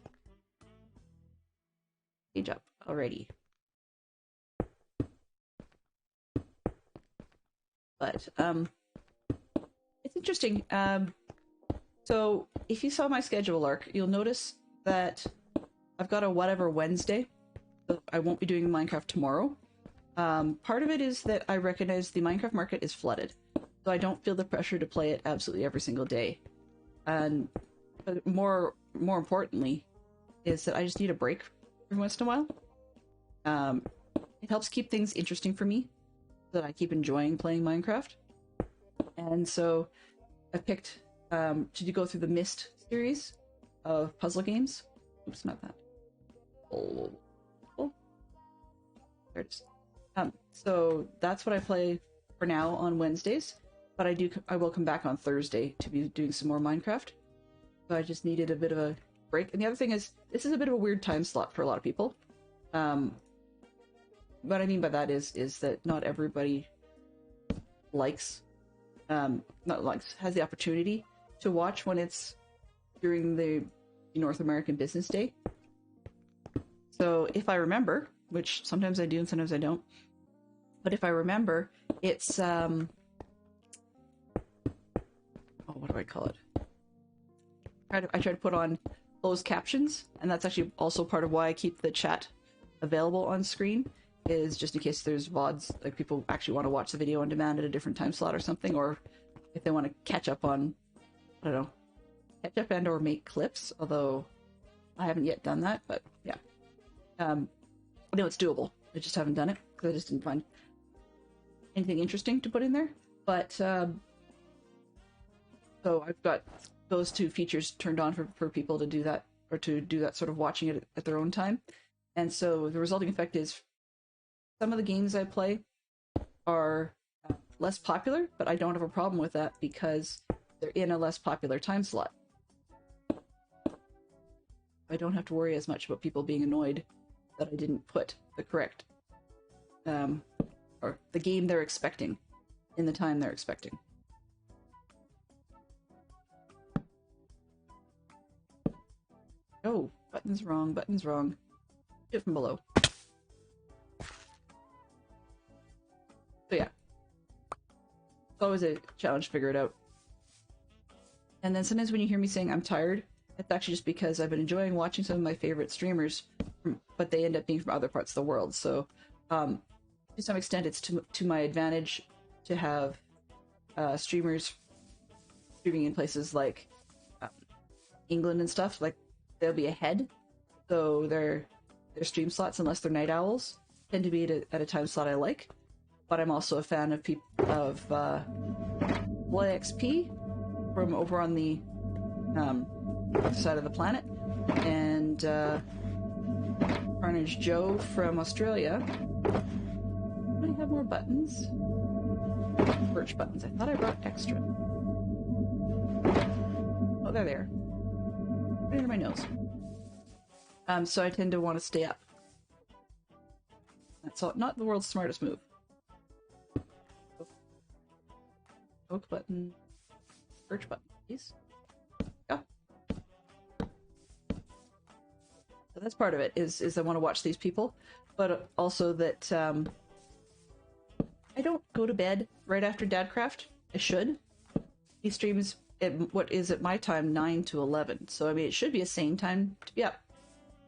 Page up already. But it's interesting. So if you saw my schedule arc, you'll notice that I've got a whatever Wednesday. So I won't be doing Minecraft tomorrow. Part of it is that I recognize the Minecraft market is flooded, so I don't feel the pressure to play it absolutely every single day. And more importantly, is that I just need a break every once in a while. It helps keep things interesting for me, so that I keep enjoying playing Minecraft. And so I picked to go through the Myst series of puzzle games. Oops, not that. Oh. There it is. So that's what I play for now on Wednesdays, but I will come back on Thursday to be doing some more Minecraft. So I just needed a bit of a break. And the other thing is, this is a bit of a weird time slot for a lot of people. What I mean by that is that not everybody has the opportunity to watch when it's during the North American Business Day. So if I remember, which sometimes I do and sometimes I don't, but if I remember, it's what do I call it? I try to put on closed captions, and that's actually also part of why I keep the chat available on screen, is just in case there's VODs, like people actually want to watch the video on demand at a different time slot or something, or if they want to catch up on, I don't know, catch up and or make clips, although I haven't yet done that, but yeah. I know it's doable. I just haven't done it because I just didn't find anything interesting to put in there. But so I've got those two features turned on for people to do that, or to do that sort of watching it at their own time. And so the resulting effect is some of the games I play are less popular, but I don't have a problem with that because they're in a less popular time slot. I don't have to worry as much about people being annoyed that I didn't put the correct or the game they're expecting in the time they're expecting. Oh, button's wrong, button's wrong. Do it from below. So yeah. It's always a challenge to figure it out. And then sometimes when you hear me saying I'm tired, it's actually just because I've been enjoying watching some of my favorite streamers, but they end up being from other parts of the world. So to some extent, it's to my advantage to have streamers streaming in places like England and stuff. Like they'll be ahead, so their stream slots, unless they're night owls, tend to be at a time slot I like. But I'm also a fan of XP from over on the other side of the planet, and Carnage Joe from Australia. Do I have more buttons? Birch buttons. I thought I brought extra. Oh, they're there. Right under my nose. So I tend to want to stay up. That's all, not the world's smartest move. Oak button. Birch button, please. Yeah. So that's part of it, is I want to watch these people, but also that I don't go to bed right after Dadcraft. I should. He streams at what is at my time 9 to 11, so I mean it should be a sane time to be up.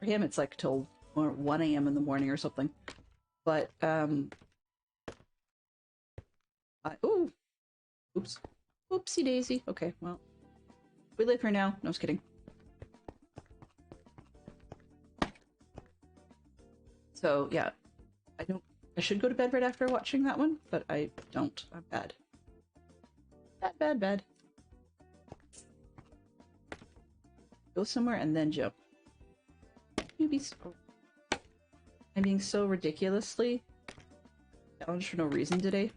For him, it's like till 1 a.m. in the morning or something. But ooh, oops, whoopsie daisy. Okay, well, we live here now. No, I was kidding. So yeah, I should go to bed right after watching that one, but I don't. I'm bad. Bad. Go somewhere and then jump. maybe I'm being so ridiculously challenged for no reason today.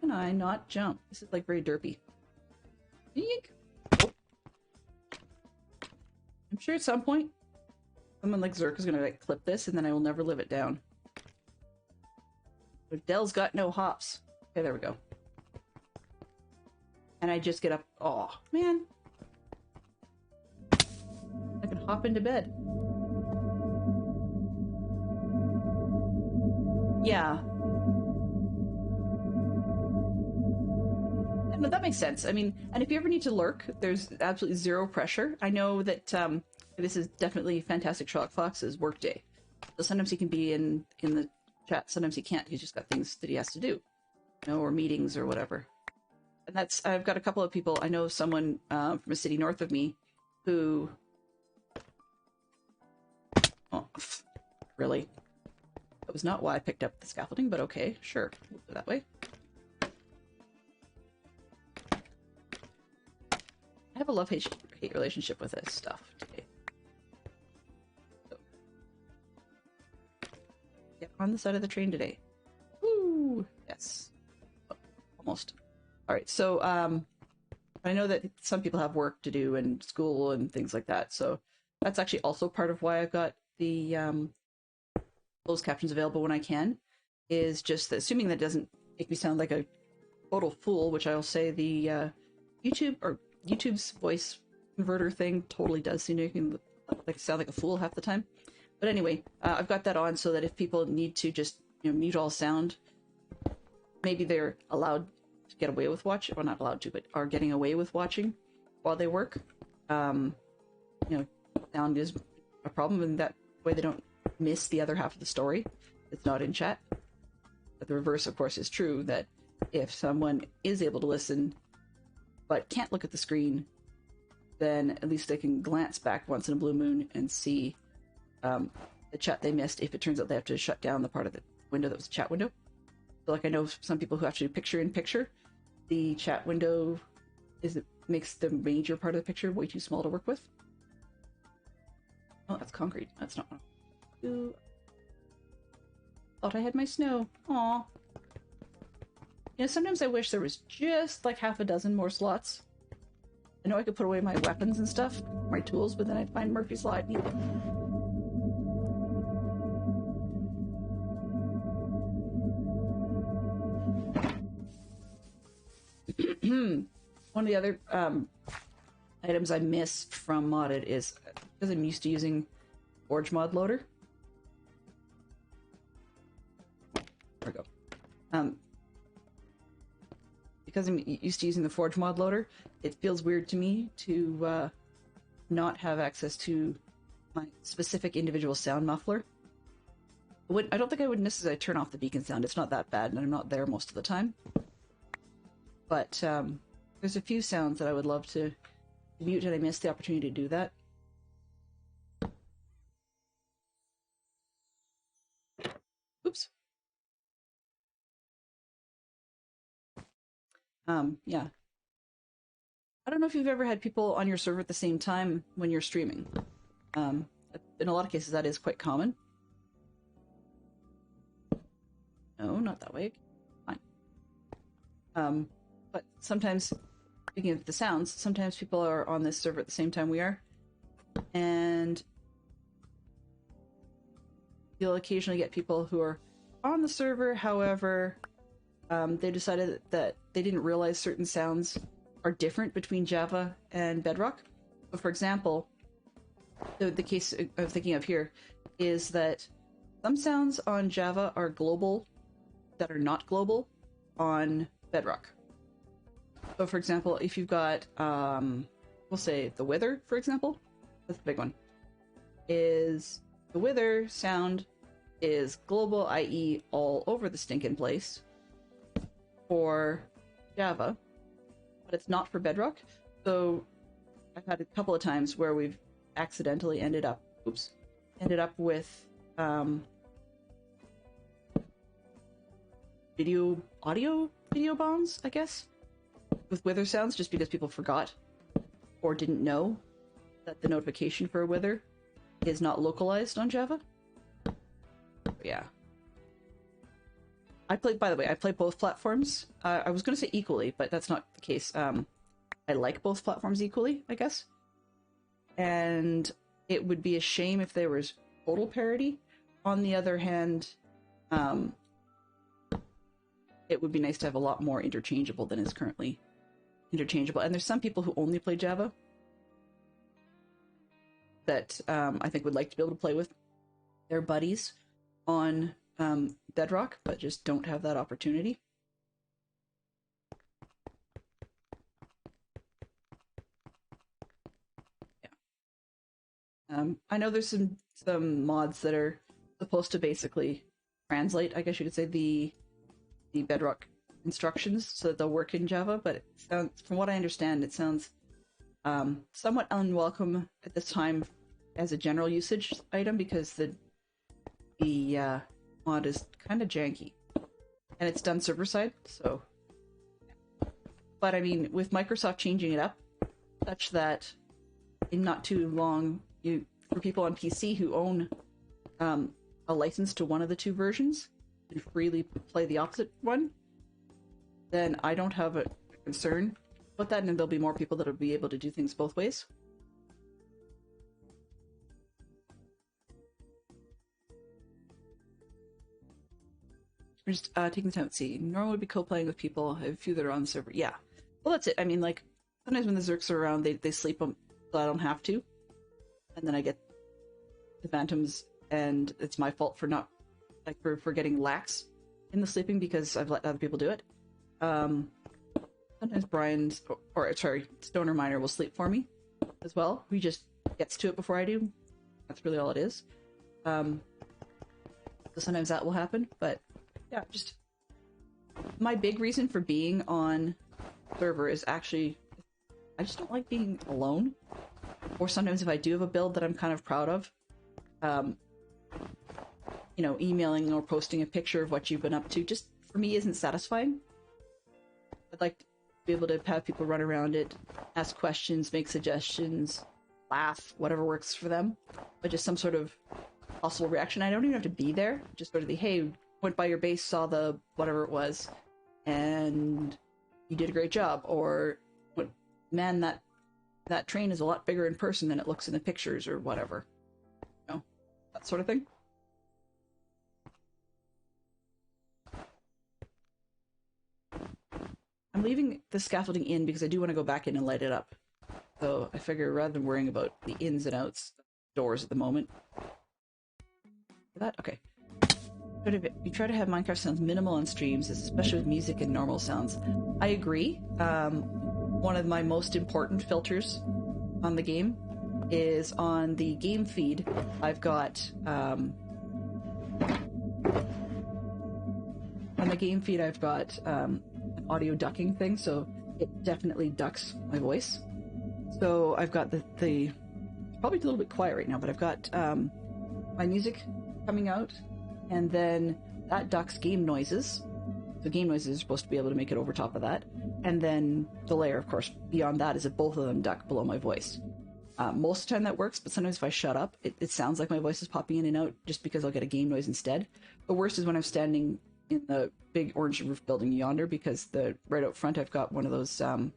Can I not jump? This is like very derpy. Eek. Oh. I'm sure at some point someone like Zerk is gonna like clip this and then I will never live it down. But Dell's got no hops. Okay, there we go. And I just get up. Oh man. I can hop into bed. Yeah. No, that makes sense. I mean, and if you ever need to lurk, there's absolutely zero pressure. I know that this is definitely Fantastic Sherlock Fox's workday. So sometimes he can be in the chat, sometimes he can't. He's just got things that he has to do, you know, or meetings or whatever. And that's, I've got a couple of people. I know someone from a city north of me who... Oh, really? That was not why I picked up the scaffolding, but okay, sure. We'll go that way. I have a love-hate relationship with this stuff today. So, get on the side of the train today. Woo! Yes. Oh, almost. Alright, so, I know that some people have work to do and school and things like that, so that's actually also part of why I've got the closed captions available when I can, is just that, assuming that doesn't make me sound like a total fool, which I will say the YouTube's voice converter thing totally does seem to make me sound like a fool half the time. But anyway, I've got that on so that if people need to just, you know, mute all sound, maybe they're allowed to get away with watching, well, not allowed to, but are getting away with watching while they work. You know, sound is a problem, and that way they don't miss the other half of the story. It's not in chat. But the reverse, of course, is true, that if someone is able to listen but can't look at the screen, then at least they can glance back once in a blue moon and see the chat they missed, if it turns out they have to shut down the part of the window that was a chat window. So, like, I know some people who have to do picture-in-picture. The chat window makes the major part of the picture way too small to work with. Oh, that's concrete. That's not... Ooh. Thought I had my snow. Aw. You know, sometimes I wish there was just like half a dozen more slots. I know I could put away my weapons and stuff, my tools, but then I'd find Murphy's Law, I'd need them. One of the other items I miss from modded is, because I'm used to using Forge Mod Loader. There we go. Because I'm used to using the Forge Mod Loader, it feels weird to me to not have access to my specific individual sound muffler. I don't think I would necessarily turn off the beacon sound. It's not that bad, and I'm not there most of the time. But there's a few sounds that I would love to mute, and I missed the opportunity to do that. Oops. Yeah. I don't know if you've ever had people on your server at the same time when you're streaming. In a lot of cases, that is quite common. No, not that way. Fine. But sometimes, speaking of the sounds, sometimes people are on this server at the same time we are. And you'll occasionally get people who are on the server, however, they decided that they didn't realize certain sounds are different between Java and Bedrock. So, for example, the case I'm thinking of here is that some sounds on Java are global that are not global on Bedrock. So, for example, if you've got, we'll say the wither, for example, that's the big one, is the wither sound is global, i.e. all over the stinking place for Java, but it's not for Bedrock. So I've had a couple of times where we've accidentally ended up with audio bombs, I guess, with wither sounds just because people forgot or didn't know that the notification for a wither is not localized on Java. But yeah. By the way, I play both platforms. I was going to say equally, but that's not the case. I like both platforms equally, I guess. And it would be a shame if there was total parity. On the other hand, it would be nice to have a lot more interchangeable than is currently interchangeable. And there's some people who only play Java that I think would like to be able to play with their buddies on Bedrock, but just don't have that opportunity. Yeah. I know there's some mods that are supposed to basically translate, I guess you could say, the Bedrock instructions so that they'll work in Java, but it sounds, from what I understand, it sounds somewhat unwelcome at this time as a general usage item because the mod is kind of janky, and it's done server side. So, but I mean, with Microsoft changing it up such that in not too long, for people on PC who own a license to one of the two versions and freely play the opposite one, then I don't have a concern about that, and there'll be more people that'll be able to do things both ways. We're just taking the time to see. Normally would be co-playing with people. I have a few that are on the server. Yeah. Well, that's it. I mean, like, sometimes when the Zerks are around, they sleep them so I don't have to. And then I get the Phantoms, and it's my fault for not, like, for getting lax in the sleeping because I've let other people do it. Sometimes Brian's, or sorry, Stoner Miner will sleep for me as well. He just gets to it before I do. That's really all it is. So sometimes that will happen, but yeah, just my big reason for being on server is actually I just don't like being alone. Or sometimes if I do have a build that I'm kind of proud of, you know, emailing or posting a picture of what you've been up to just for me isn't satisfying. I'd like to be able to have people run around it, ask questions, make suggestions, laugh, whatever works for them, but just some sort of possible reaction. I don't even have to be there, just sort of the, hey, went by your base, saw the whatever it was, and you did a great job, or man, that train is a lot bigger in person than it looks in the pictures, or whatever. You know, that sort of thing. I'm leaving the scaffolding in because I do want to go back in and light it up. So I figure rather than worrying about the ins and outs of doors at the moment. That? Okay. You try to have Minecraft sounds minimal on streams, especially with music and normal sounds. I agree. One of my most important filters on the game is on the game feed. I've got on the game feed I've got an audio ducking thing, so it definitely ducks my voice. So I've got the probably a little bit quiet right now, but I've got my music coming out, and then that ducks game noises. The game noises are supposed to be able to make it over top of that. And then the layer, of course, beyond that is that both of them duck below my voice. Most of the time that works, but sometimes if I shut up, it sounds like my voice is popping in and out just because I'll get a game noise instead. The worst is when I'm standing in the big orange roof building yonder, because right out front I've got one of those, I've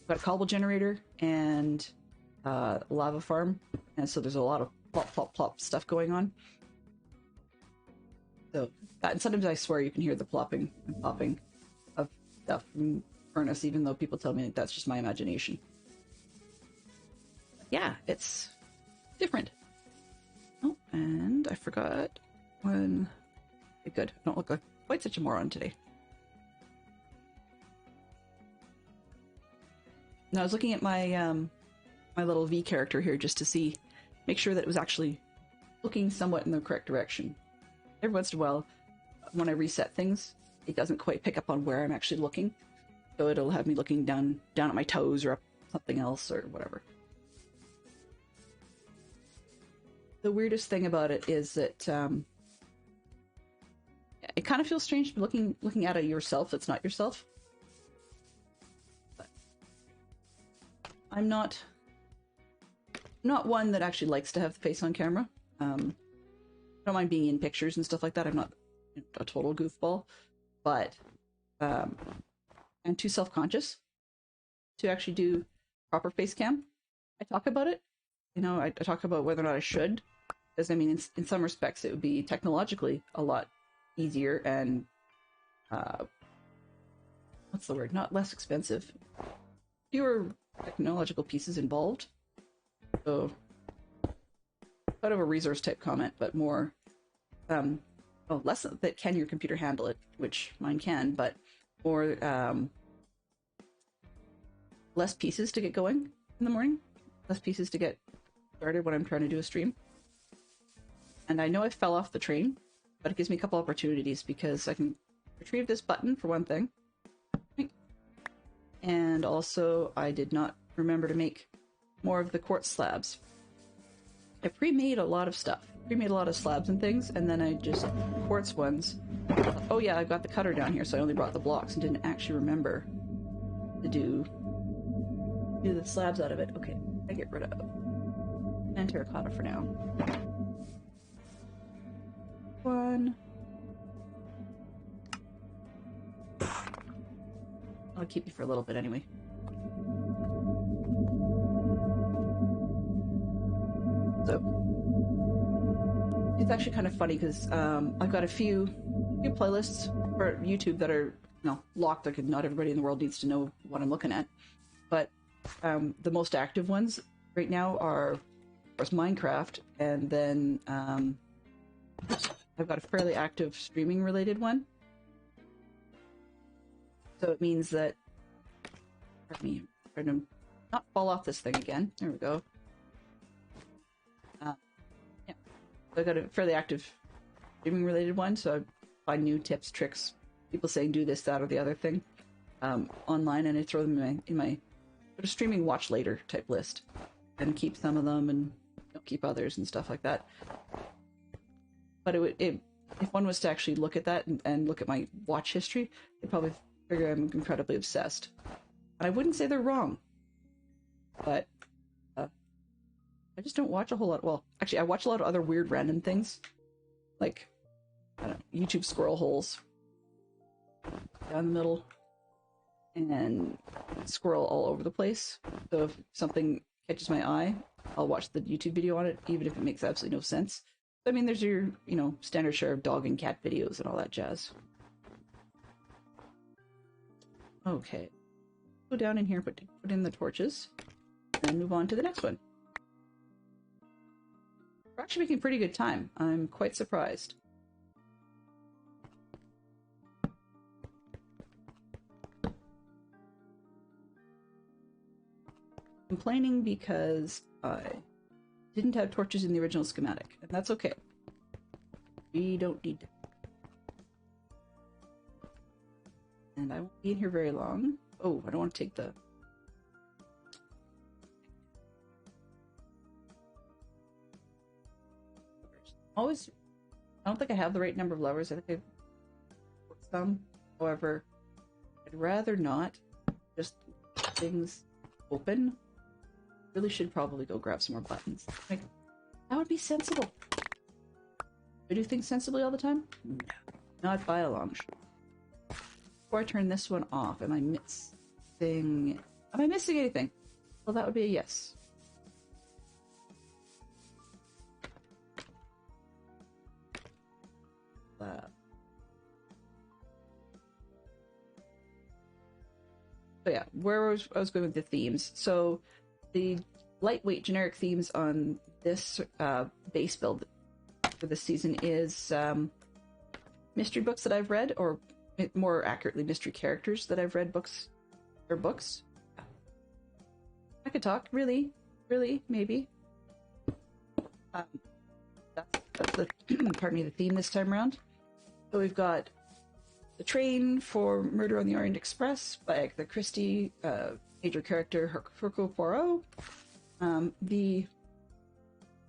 got a cobble generator and lava farm, and so there's a lot of plop, plop, plop stuff going on. So, and sometimes I swear you can hear the plopping and popping of stuff from furnace, even though people tell me that's just my imagination. Yeah, it's different. Oh, and I forgot when... Okay, good. I don't look like quite such a moron today. Now, I was looking at my my little V character here just to make sure that it was actually looking somewhat in the correct direction. Every once in a while, when I reset things, it doesn't quite pick up on where I'm actually looking. So it'll have me looking down at my toes or up something else or whatever. The weirdest thing about it is that it kind of feels strange looking at it yourself that's not yourself. I'm not one that actually likes to have the face on camera. I don't mind being in pictures and stuff like that. I'm not a total goofball, but I'm too self-conscious to actually do proper face cam. I talk about it. I talk about whether or not I should, because I mean, in some respects, it would be technologically a lot easier and what's the word? Not less expensive. Fewer technological pieces involved. So, kind of a resource type comment, but more, less that can your computer handle it, which mine can, but more, less pieces to get going in the morning, less pieces to get started when I'm trying to do a stream. And I know I fell off the train, but it gives me a couple opportunities because I can retrieve this button for one thing. And also I did not remember to make more of the quartz slabs. I pre-made a lot of stuff. Pre-made a lot of slabs and things, and then I just quartz ones. Oh yeah, I got the cutter down here, so I only brought the blocks and didn't actually remember to do the slabs out of it. Okay, I get rid of and terracotta for now. One. I'll keep you for a little bit anyway. So it's actually kind of funny because I've got a few playlists for YouTube that are locked. Like not everybody in the world needs to know what I'm looking at, but the most active ones right now are, of course, Minecraft, and then I've got a fairly active streaming related one. So it means that, pardon me, I'm trying to not fall off this thing again. There we go. Yeah, so I've got a fairly active streaming related one, so I find new tips, tricks, people saying do this, that, or the other thing online, and I throw them in my sort of streaming watch later type list, and keep some of them and keep others and stuff like that. But if one was to actually look at that and look at my watch history, they'd probably figure I'm incredibly obsessed. And I wouldn't say they're wrong, but I just don't watch a whole lot. Well, actually, I watch a lot of other weird random things, like I don't know, YouTube squirrel holes down the middle, and squirrel all over the place. So if something catches my eye, I'll watch the YouTube video on it, even if it makes absolutely no sense. I mean, there's your, standard share of dog and cat videos and all that jazz. Okay. Go down in here, put in the torches, and move on to the next one. We're actually making pretty good time. I'm quite surprised. Complaining because I didn't have torches in the original schematic, and that's okay. We don't need to. And I won't be in here very long. Oh, I don't want to take the... Always... I don't think I have the right number of levers. I think I've worked some. However, I'd rather not just leave things open. Really should probably go grab some more buttons. Like, that would be sensible. I do things sensibly all the time? No. Not by a long shot. Before I turn this one off, am I missing anything? Well, that would be a yes. So yeah, where I was going with the themes. So the lightweight generic themes on this base build for this season is mystery books that I've read, or more accurately, mystery characters that I've read books. I could talk, really, maybe. That's the pardon me, the theme this time around. So we've got The Train for Murder on the Orient Express by Agatha Christie, major character Hercule Poirot. The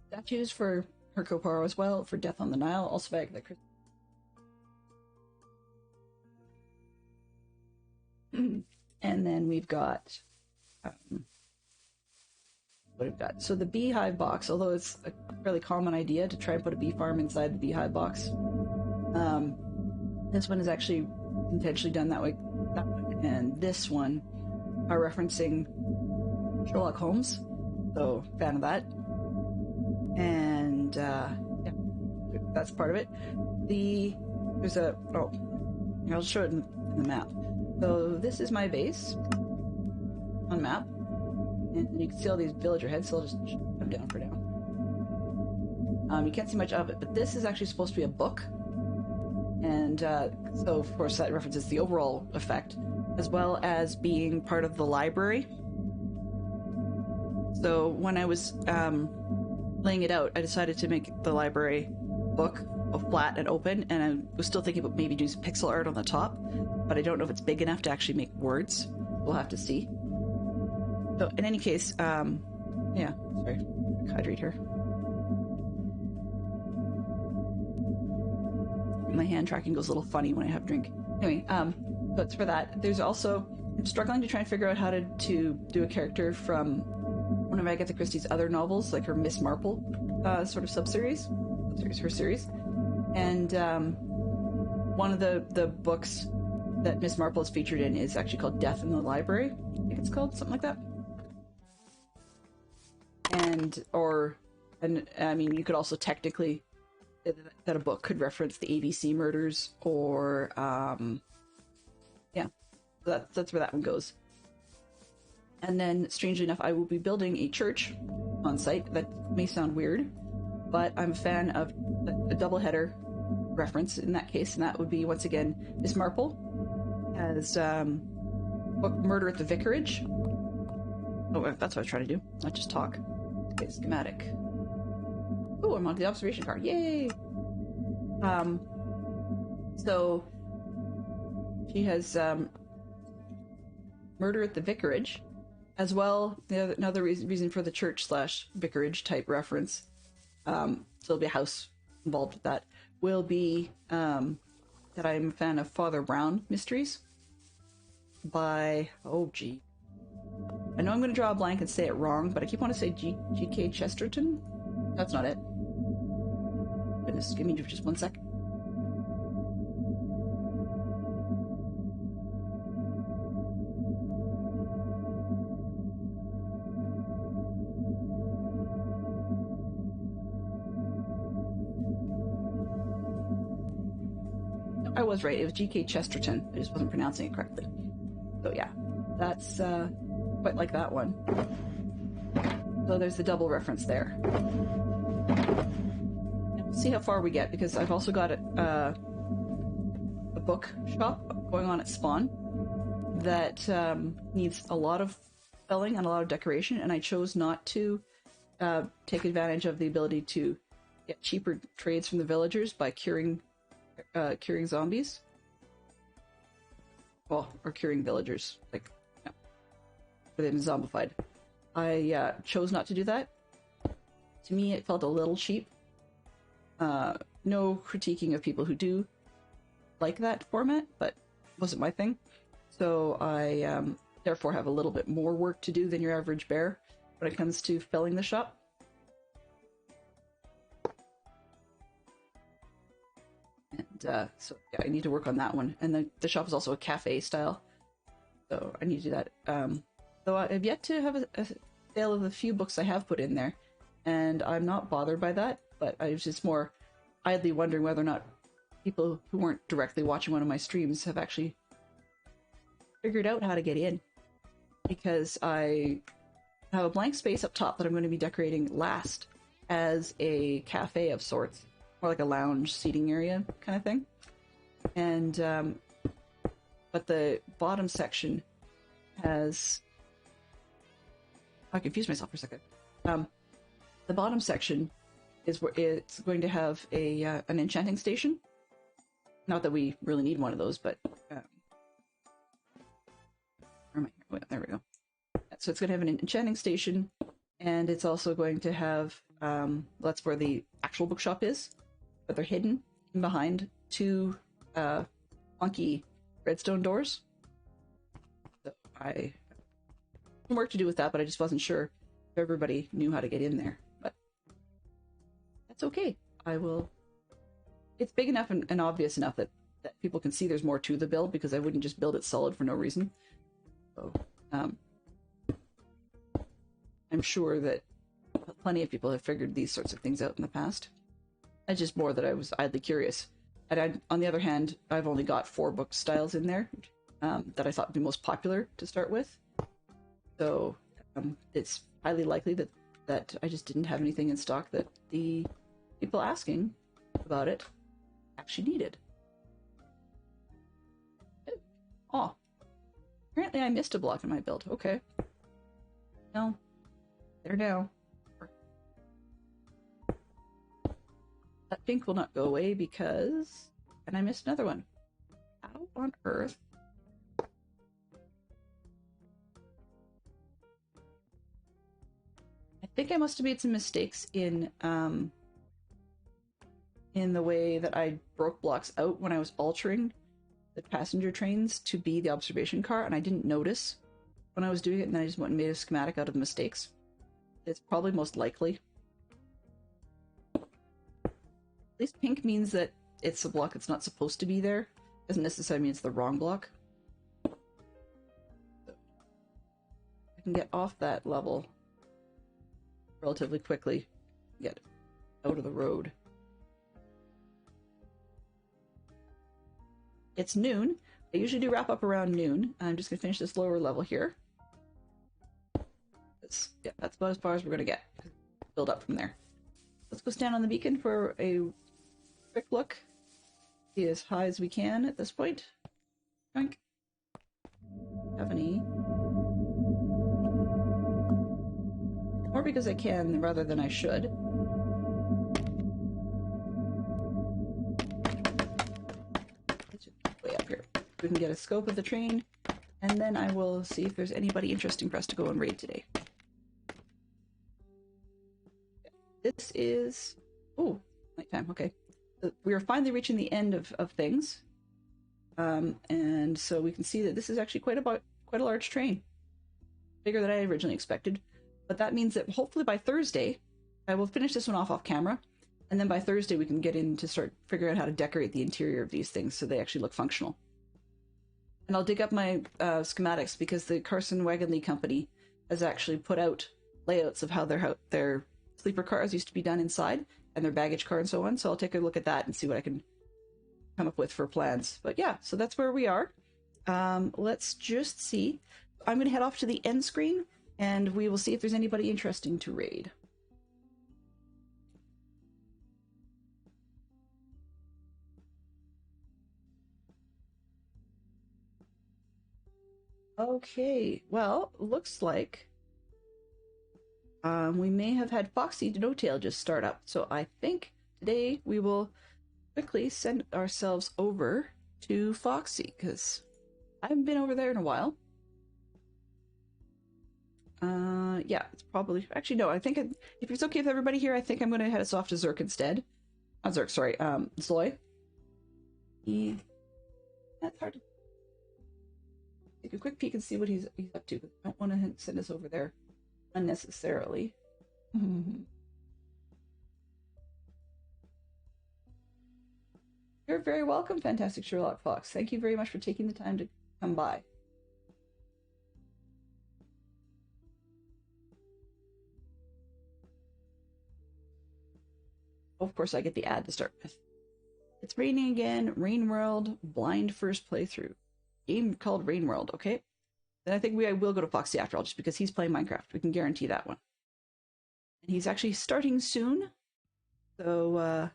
statues for Hercule Poirot as well, for Death on the Nile, also by Agatha Christie. And then we've got what I've got. So the beehive box, although it's a fairly common idea to try and put a bee farm inside the beehive box, this one is actually intentionally done that way. And this one are referencing Sherlock Holmes, so fan of that. And yeah, that's part of it. There's a I'll show it in the map. So this is my base on map, and you can see all these villager heads. So I'll just shut them down for now. You can't see much of it, but this is actually supposed to be a book, and so of course that references the overall effect, as well as being part of the library. So when I was laying it out, I decided to make the library book flat and open, and I was still thinking about maybe doing some pixel art on the top, but I don't know if it's big enough to actually make words. We'll have to see. So in any case, yeah, sorry, hydrate here. My hand tracking goes a little funny when I have a drink. Anyway, but for that, there's also, I'm struggling to try and figure out how to do a character from one of Agatha Christie's other novels, like her Miss Marple sort of sub-series, her series. And one of the books that Miss Marple is featured in is actually called Death in the Library. I think it's called something like that. And I mean, you could also technically, that a book could reference the ABC murders, or yeah, so that's where that one goes. And then, strangely enough, I will be building a church on site. That may sound weird, but I'm a fan of a double-header reference in that case, and that would be, once again, Miss Marple as Murder at the Vicarage. Oh, that's what I was trying to do, not just talk. Okay, schematic. Oh, I'm onto the observation card. Yay! So she has Murder at the Vicarage, as well. Another reason for the church / vicarage type reference. So there'll be a house involved with that. Will be that I'm a fan of Father Brown mysteries by, oh gee, I know I'm going to draw a blank and say it wrong, but I keep wanting to say G.K. Chesterton. That's not it. Goodness, give me just 1 sec. I was right. It was G.K. Chesterton. I just wasn't pronouncing it correctly. So yeah, that's quite like that one. So there's the double reference there. And we'll see how far we get, because I've also got a book shop going on at Spawn that needs a lot of spelling and a lot of decoration, and I chose not to take advantage of the ability to get cheaper trades from the villagers by curing zombies. Well, or curing villagers, like, you know, they've been zombified. I chose not to do that. To me, it felt a little cheap. No critiquing of people who do like that format, but it wasn't my thing. So I therefore have a little bit more work to do than your average bear when it comes to filling the shop. And so yeah, I need to work on that one. And the shop is also a cafe style, so I need to do that. So I've yet to have a sale of the few books I have put in there, and I'm not bothered by that, but I was just more idly wondering whether or not people who weren't directly watching one of my streams have actually figured out how to get in, because I have a blank space up top that I'm going to be decorating last as a cafe of sorts, more like a lounge seating area kind of thing. And but the bottom section has, I confused myself for a second. The bottom section is where it's going to have an enchanting station. Not that we really need one of those, but where am I? Wait, there we go. So it's going to have an enchanting station, and it's also going to have that's where the actual bookshop is, but they're hidden behind two funky redstone doors. So I some work to do with that, but I just wasn't sure everybody knew how to get in there, but that's okay. I will. It's big enough and obvious enough that people can see there's more to the build, because I wouldn't just build it solid for no reason. So, I'm sure that plenty of people have figured these sorts of things out in the past. It's just more that I was idly curious. And on the other hand, I've only got 4 book styles in there that I thought would be most popular to start with. So it's highly likely that I just didn't have anything in stock that the people asking about it actually needed. Oh, apparently I missed a block in my build. Okay. No, there now. That pink will not go away because... And I missed another one. How on earth? I think I must have made some mistakes in the way that I broke blocks out when I was altering the passenger trains to be the observation car, and I didn't notice when I was doing it, and then I just went and made a schematic out of the mistakes. It's probably most likely. At least pink means that it's a block that's not supposed to be there. Doesn't necessarily mean it's the wrong block. I can get off that level relatively quickly. Get out of the road. It's noon. I usually do wrap up around noon. I'm just going to finish this lower level here. Yeah, that's about as far as we're going to get. Build up from there. Let's go stand on the beacon for a quick look. Be as high as we can at this point. Drink. Have any. More because I can rather than I should. Way up here. We can get a scope of the train, and then I will see if there's anybody interesting for us to go and raid today. This is... Oh, nighttime, okay. We are finally reaching the end of things. And so we can see that this is actually quite a large train. Bigger than I originally expected. But that means that hopefully by Thursday, I will finish this one off camera, and then by Thursday we can get in to start figuring out how to decorate the interior of these things so they actually look functional. And I'll dig up my schematics, because the Carson Wagonly company has actually put out layouts of how their sleeper cars used to be done inside, and their baggage car and so on. So I'll take a look at that and see what I can come up with for plans. But yeah, so that's where we are. Let's just see. I'm going to head off to the end screen, and we will see if there's anybody interesting to raid. Okay, well, looks like we may have had Foxy No Tail just start up. So I think today we will quickly send ourselves over to Foxy, because I haven't been over there in a while. Yeah, it's probably... Actually, no, I think if it's okay with everybody here, I think I'm going to head us off to Zerk instead. Not Zerk, sorry, Zoy. That's hard to... Take a quick peek and see what he's up to. I don't want to send us over there unnecessarily. You're very welcome, Fantastic Sherlock Fox. Thank you very much for taking the time to come by. Of course, I get the ad to start with. It's raining again. Rain World, blind first playthrough. Game called Rain World, okay? Then I think I will go to Foxy after all, just because he's playing Minecraft. We can guarantee that one. And he's actually starting soon. So,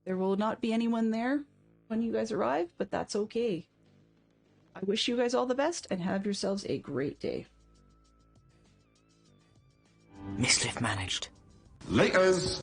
there will not be anyone there when you guys arrive, but that's okay. I wish you guys all the best, and have yourselves a great day. Mischief managed. Lakers!